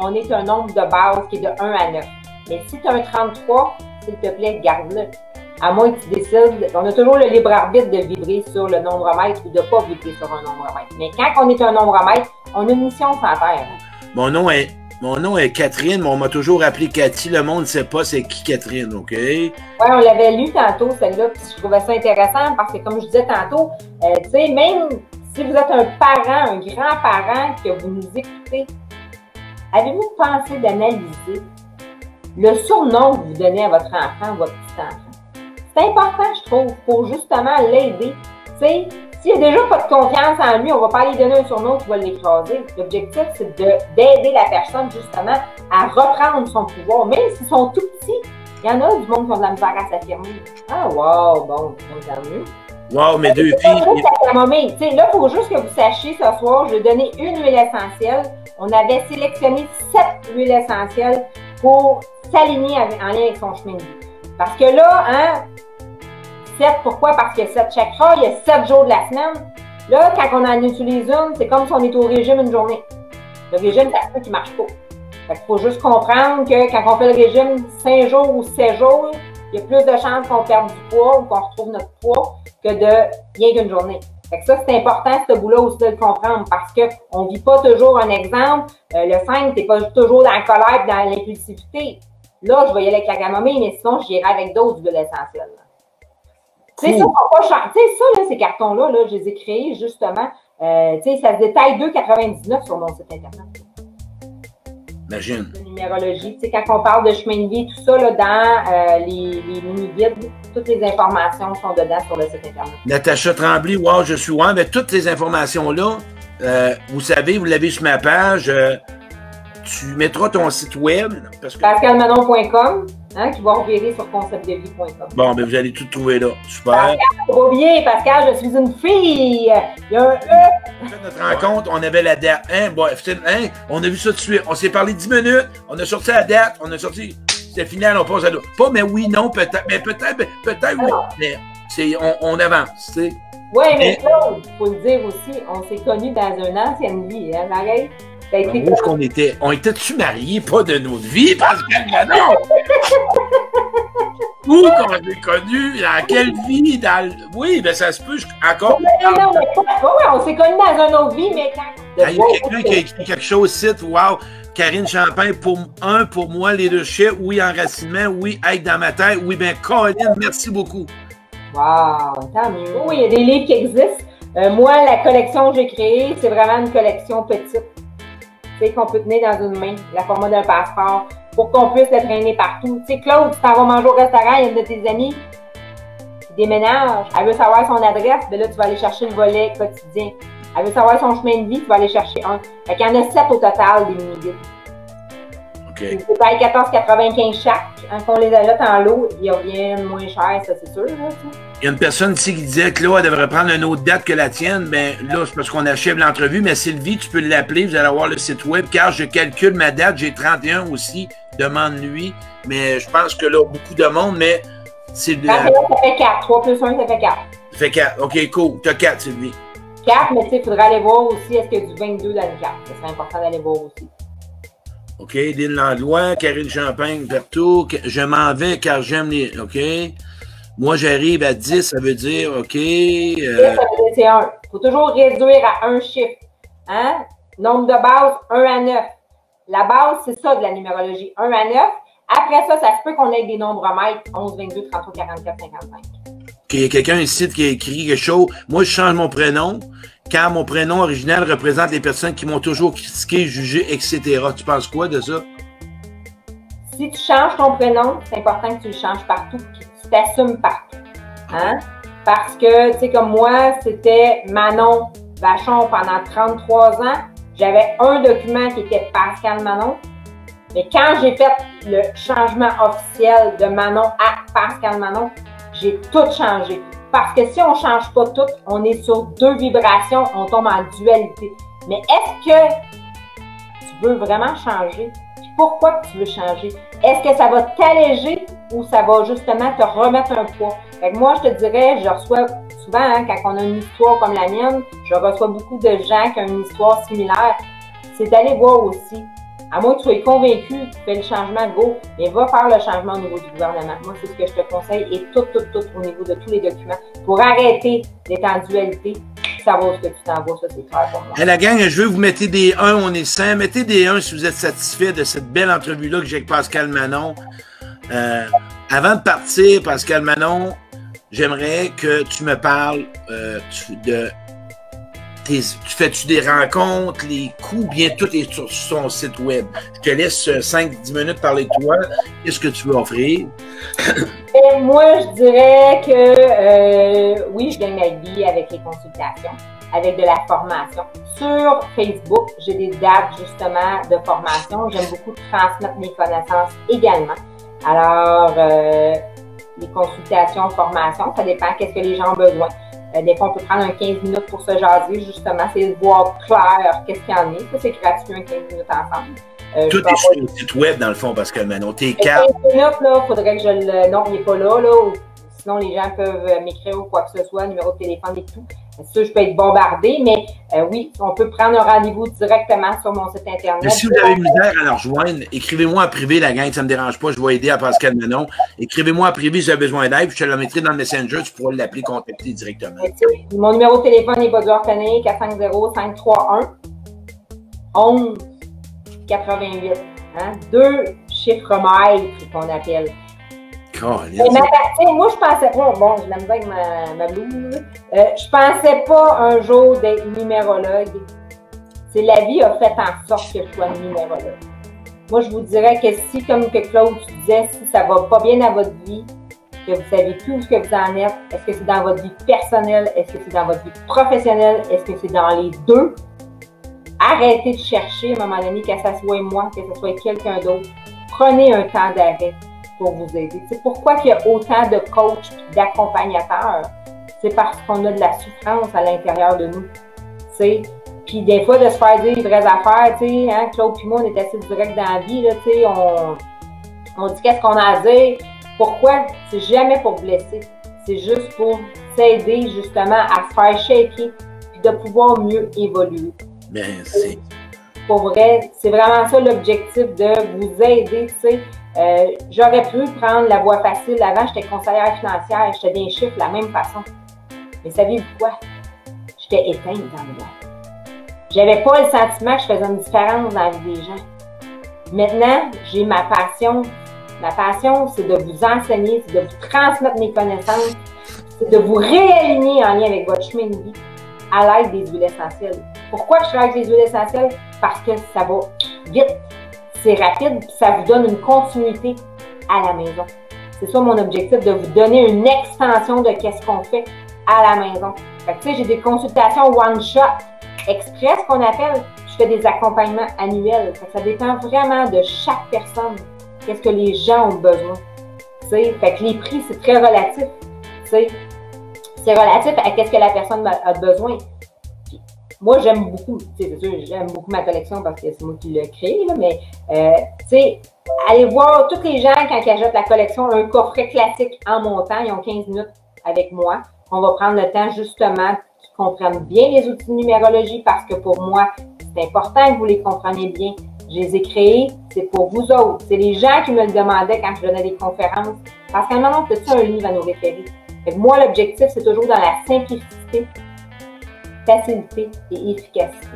on est un nombre de base qui est de 1 à 9. Mais si tu as un 33, s'il te plaît, garde-le. À moins que tu décides, on a toujours le libre arbitre de vibrer sur le nombre maître ou de ne pas vibrer sur un nombre maître. Mais quand on est un nombre maître, on a une mission sur la Terre. Mon nom est Catherine, mais on m'a toujours appelé Cathy. Le monde ne sait pas c'est qui Catherine, OK? Oui, on l'avait lu tantôt, celle-là, puis je trouvais ça intéressant parce que, comme je disais tantôt, tu sais, même si vous êtes un parent, un grand-parent que vous nous écoutez, avez-vous pensé d'analyser le surnom que vous donnez à votre enfant ou votre petit-enfant? C'est important, je trouve, pour justement l'aider. Tu sais, s'il n'y a déjà pas de confiance en lui, on ne va pas lui donner un surnom qui va l'écraser. L'objectif, c'est d'aider la personne, justement, à reprendre son pouvoir. Même s'ils sont tout petits, il y en a du monde qui ont de la misère à s'affirmer. Ah, wow, bon, tant mieux. Wow, mes deux filles. Tu sais, là, il faut juste que vous sachiez ce soir, je vais donner une huile essentielle. On avait sélectionné 7 huiles essentielles pour s'aligner en lien avec son chemin de vie. Parce que là, hein, 7, pourquoi? Parce que 7 chakras, il y a 7 jours de la semaine. Là, quand on en utilise une, c'est comme si on était au régime une journée. Le régime, c'est ça qui ne marche pas. Fait qu'il faut juste comprendre que quand on fait le régime 5 jours ou 7 jours, il y a plus de chances qu'on perde du poids ou qu'on retrouve notre poids que de rien qu'une journée. Fait que ça, c'est important, ce bout-là aussi de le comprendre parce qu'on ne vit pas toujours un exemple. Le 5, tu n'es pas toujours dans la colère et dans l'impulsivité. Là, je vais y aller avec la camomille, mais sinon, j'irai avec d'autres huiles essentielles. Tu sais, ça, ces cartons-là, là, je les ai créés justement. Tu sais, ça se détaille 2,99 sur mon site Internet. Imagine. De numérologie. Tu sais, quand on parle de chemin de vie, tout ça, là, dans les mini-guides, toutes les informations sont dedans sur le site Internet. Natacha Tremblay, wow, je suis wow. Mais toutes ces informations-là, vous savez, vous l'avez sur ma page. Tu mettras ton site web. PascalManon.com, hein, qui va revirer sur conceptdevie.com. Bon, ben vous allez tout trouver là. Super. Pascal, faut pas oublier, Pascal, je suis une fille. Il y a un E. Notre rencontre, on avait la date. Hein, bon, on a vu ça tout de suite. On s'est parlé 10 minutes. On a sorti la date. On a sorti. C'était final, on passe à l'autre. Pas, mais oui, non, peut-être. Mais peut-être oui. Mais on avance, tu sais. Oui, mais Claude, il faut le dire aussi, on s'est connus dans une ancienne vie, hein, pareil. Où est-ce qu'on était? On était-tu mariés? Pas de notre vie, Pascal Manon? Où qu'on s'est connus? Dans quelle vie? Oui, ben ça se peut. Encore. Non, mais pas. Oui, on s'est connus dans une autre vie, mais quand. Il y a quelqu'un qui a écrit quelque chose ici. Wow! Karine Champagne, pour moi, leadership, oui, enracinement, oui, être dans ma tête, oui, ben Colin, merci beaucoup. Wow, tant mieux. Oui, il y a des livres qui existent. Moi, la collection que j'ai créée, c'est vraiment une collection petite. Tu sais, qu'on peut tenir dans une main, la format d'un passeport, pour qu'on puisse le traîner partout. Tu sais, Claude, tu t'en vas manger au restaurant, il y a une de tes amies qui déménage, elle veut savoir son adresse, ben là, tu vas aller chercher le volet quotidien. Elle veut savoir son chemin de vie, tu vas aller chercher un. Fait qu'il y en a 7 au total des mini-guides. OK. Ils coûtent 14,95 chaque. Quand on les achète en lot, ils reviennent moins cher, ça c'est sûr. Là, il y a une personne ici qui disait que là, elle devrait prendre une autre date que la tienne. Ben là, c'est parce qu'on achève l'entrevue. Mais Sylvie, tu peux l'appeler, vous allez avoir le site web, car je calcule ma date. J'ai 31 aussi, demande-lui. Mais je pense que là, beaucoup de monde, mais c'est de. Ça fait 4. 3 plus 1, ça fait 4. Ça fait 4. OK, cool. Tu as 4, Sylvie. carte, mais tu sais, il faudra aller voir aussi est-ce qu'il y a du 22 dans une carte. Ce serait important d'aller voir aussi. OK, Lynn Landlois, Karine Champagne, Berthaud, je m'en vais car j'aime les... OK. Moi, j'arrive à 10, ça veut dire, OK. 10, ça veut dire c'est 1. Il faut toujours réduire à un chiffre. Hein? Nombre de base, 1 à 9. La base, c'est ça de la numérologie, 1 à 9. Après ça, ça se peut qu'on ait des nombres maîtres, 11, 22, 33, 44, 55. Il y a quelqu'un ici qui a écrit quelque chose. Moi, je change mon prénom car mon prénom original représente les personnes qui m'ont toujours critiqué, jugé, etc. Tu penses quoi de ça? Si tu changes ton prénom, c'est important que tu le changes partout et que tu t'assumes partout. Hein? Parce que, tu sais, comme moi, c'était Manon Vachon pendant 33 ans. J'avais un document qui était Pascal Manon. Mais quand j'ai fait le changement officiel de Manon à Pascal Manon, j'ai tout changé. Parce que si on ne change pas tout, on est sur 2 vibrations, on tombe en dualité. Mais est-ce que tu veux vraiment changer? Puis pourquoi tu veux changer? Est-ce que ça va t'alléger ou ça va justement te remettre un poids? Fait que moi, je te dirais, je reçois souvent, hein, quand on a une histoire comme la mienne, je reçois beaucoup de gens qui ont une histoire similaire. C'est d'aller voir aussi. À moins que tu sois convaincu, tu fais le changement, go, mais va faire le changement au niveau du gouvernement. Moi, c'est ce que je te conseille, et tout au niveau de tous les documents, pour arrêter d'être en dualité, savoir ce que tu t'envoies, ça c'est clair pour moi. Hey, la gang, je veux que vous mettez des 1, on est 100. Mettez des 1 si vous êtes satisfait de cette belle entrevue-là que j'ai avec Pascal Manon. Avant de partir, Pascal Manon, j'aimerais que tu me parles de... Tu fais-tu des rencontres, les coûts, bien tout est sur son site web. Je te laisse 5-10 minutes parler de toi. Qu'est-ce que tu veux offrir? Et moi, je dirais que oui, je gagne ma vie avec les consultations, avec de la formation. Sur Facebook, j'ai des dates justement de formation. J'aime beaucoup transmettre mes connaissances également. Alors, les consultations, formations, ça dépend qu'est-ce que les gens ont besoin. Des fois, on peut prendre un 15 minutes pour se jaser, justement, c'est de voir clair qu'est-ce qu'il y en est. Ça, c'est gratuit, un 15 minutes ensemble. Tout est sur le site web, dans le fond, Pascal Manon. Tes cartes. 15 minutes, là, faudrait que je le... Non, il n'est pas là, là. Sinon, les gens peuvent m'écrire ou quoi que ce soit, numéro de téléphone et tout. Ça, je peux être bombardée, mais oui, on peut prendre un rendez-vous directement sur mon site Internet. Mais si vous avez misère à la rejoindre, écrivez-moi en privé, la gang, ça ne me dérange pas, je vais aider à Pascal Manon. Écrivez-moi en privé si vous avez besoin d'aide, puis je te le mettrai dans le Messenger, tu pourras l'appeler, contacter directement. Mon numéro de téléphone est pas dur à retenir, 450-531-11-88. Hein? 2 chiffres maîtres qu'on appelle. Moi, je pensais pas, bon, je l'aime bien avec ma blouse, je pensais pas un jour d'être numérologue. C'est la vie a fait en sorte que je sois numérologue. Moi, je vous dirais que si, comme que Claude, tu disais, si ça va pas bien dans votre vie, que vous savez plus où ce que vous en êtes, est-ce que c'est dans votre vie personnelle, est-ce que c'est dans votre vie professionnelle, est-ce que c'est dans les deux? Arrêtez de chercher à un moment donné, que ça soit moi, que ce soit quelqu'un d'autre. Prenez un temps d'arrêt pour vous aider. C'est pourquoi il y a autant de coachs et d'accompagnateurs. C'est parce qu'on a de la souffrance à l'intérieur de nous. T'sais. Puis des fois, de se faire dire les vraies affaires, hein, Claude et moi, on est assez direct dans la vie, là, on dit qu'est-ce qu'on a à dire. Pourquoi? C'est jamais pour blesser. C'est juste pour s'aider justement à se faire shaker puis de pouvoir mieux évoluer. Bien, c'est... Pour vrai, c'est vraiment ça l'objectif de vous aider, tu sais. J'aurais pu prendre la voie facile. Avant, j'étais conseillère financière, j'étais des chiffres de la même façon. Mais saviez-vous quoi? J'étais éteinte dans le monde. J'avais pas le sentiment que je faisais une différence dans la vie des gens. Maintenant, j'ai ma passion. Ma passion, c'est de vous enseigner, c'est de vous transmettre mes connaissances, c'est de vous réaligner en lien avec votre chemin de vie à l'aide des huiles essentielles. Pourquoi je travaille avec les huiles essentielles? Parce que ça va vite, c'est rapide, puis ça vous donne une continuité à la maison. C'est ça mon objectif, de vous donner une extension de qu'est-ce qu'on fait à la maison. Fait que, tu sais, j'ai des consultations one-shot, express qu'on appelle. Je fais des accompagnements annuels. Fait que ça dépend vraiment de chaque personne. Qu'est-ce que les gens ont besoin. T'sais? Fait que les prix, c'est très relatif. T'sais? C'est relatif à qu'est-ce que la personne a besoin. Puis, moi, j'aime beaucoup, c'est sûr, j'aime beaucoup ma collection parce que c'est moi qui l'ai créée, là, mais allez voir tous les gens quand ils achètent la collection, un coffret classique en montant, ils ont 15 minutes avec moi. On va prendre le temps justement qui comprennent bien les outils de numérologie parce que pour moi, c'est important que vous les compreniez bien. Je les ai créés, c'est pour vous autres. C'est les gens qui me le demandaient quand je donnais des conférences. Parce qu'à un moment, c'est un livre à nous référer. Fait que moi, l'objectif, c'est toujours dans la simplicité, facilité et efficacité.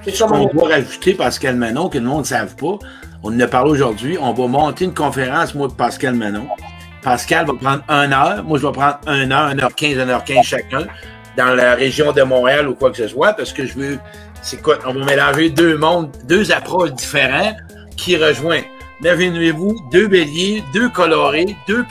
Ce qu'on doit rajouter, Pascal Manon, que le monde ne savent pas, on en a parlé aujourd'hui, on va monter une conférence, moi et Pascal Manon. Pascal va prendre 1 heure, moi je vais prendre 1 heure, 1h15, 1h15 chacun, dans la région de Montréal ou quoi que ce soit, parce que je veux, c'est quoi, on va mélanger deux mondes, deux approches différents qui rejoignent. Imaginez-vous, 2 béliers, 2 colorés, 2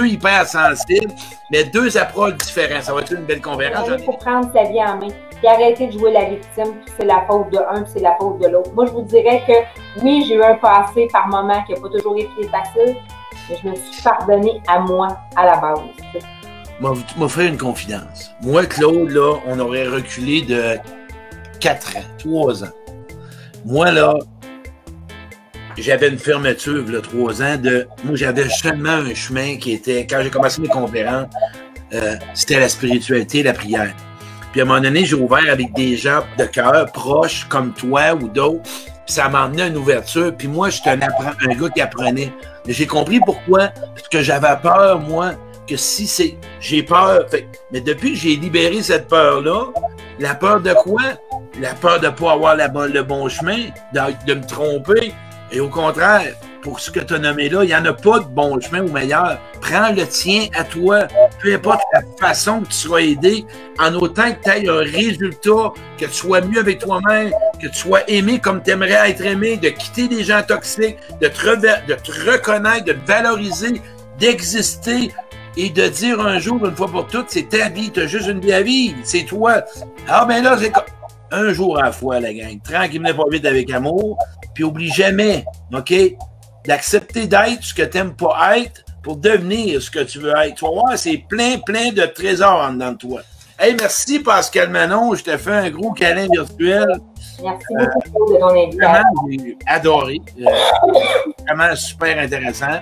hypersensibles, mais 2 approches différentes. Ça va être une belle conférence. Il faut prendre sa vie en main et arrêter de jouer la victime, puis c'est la faute de un, puis c'est la faute de l'autre. Moi, je vous dirais que oui, j'ai eu un passé par moment qui n'a pas toujours été facile, mais je me suis pardonné à moi à la base. M'a fait une confidence. Moi, Claude, là, on aurait reculé de 4 ans, 3 ans. Moi, là, j'avais une fermeture, là, 3 ans, moi, j'avais seulement un chemin qui était, quand j'ai commencé mes conférences, c'était la spiritualité, la prière. Puis à un moment donné, j'ai ouvert avec des gens de cœur proches, comme toi ou d'autres, puis ça m'a emmené à une ouverture, puis moi, j'étais un gars qui apprenait. Mais j'ai compris pourquoi, parce que j'avais peur, moi, que si c'est... J'ai peur, mais depuis que j'ai libéré cette peur-là, la peur de quoi? La peur de ne pas avoir le bon chemin, de me tromper. Et au contraire, pour ce que tu as nommé là, il n'y en a pas de bon chemin ou meilleur. Prends le tien à toi. Peu importe la façon que tu seras aidé, en autant que tu aies un résultat, que tu sois mieux avec toi-même, que tu sois aimé comme tu aimerais être aimé, de quitter les gens toxiques, de te reconnaître, de te valoriser, d'exister et de dire un jour, une fois pour toutes, c'est ta vie, tu as juste une vie à vivre, c'est toi. Ah ben là, c'est un jour à la fois, la gang. Tranquillement, pas vite avec amour. Puis oublie jamais, OK, d'accepter d'être ce que tu n'aimes pas être pour devenir ce que tu veux être. Tu vas voir, c'est plein de trésors en dedans de toi. Hey, merci Pascal Manon, je te fais un gros câlin virtuel. Merci beaucoup de ton invitation. Vraiment, j'ai adoré. Vraiment super intéressant.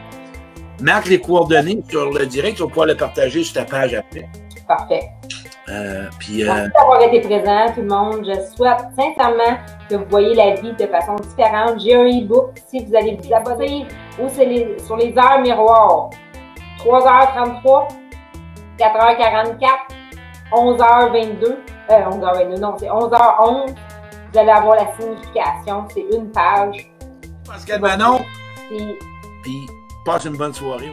Marque les coordonnées sur le direct, tu vas pouvoir le partager sur ta page après. Parfait. Merci d'avoir été présent, tout le monde. Je souhaite sincèrement que vous voyez la vie de façon différente. J'ai un e-book si vous allez vous abonner ou sur les heures miroirs. 3h33, 4h44, 11h22. 11h22, non, c'est 11h11. Vous allez avoir la signification. C'est une page. Pascal Manon. Puis passe une bonne soirée.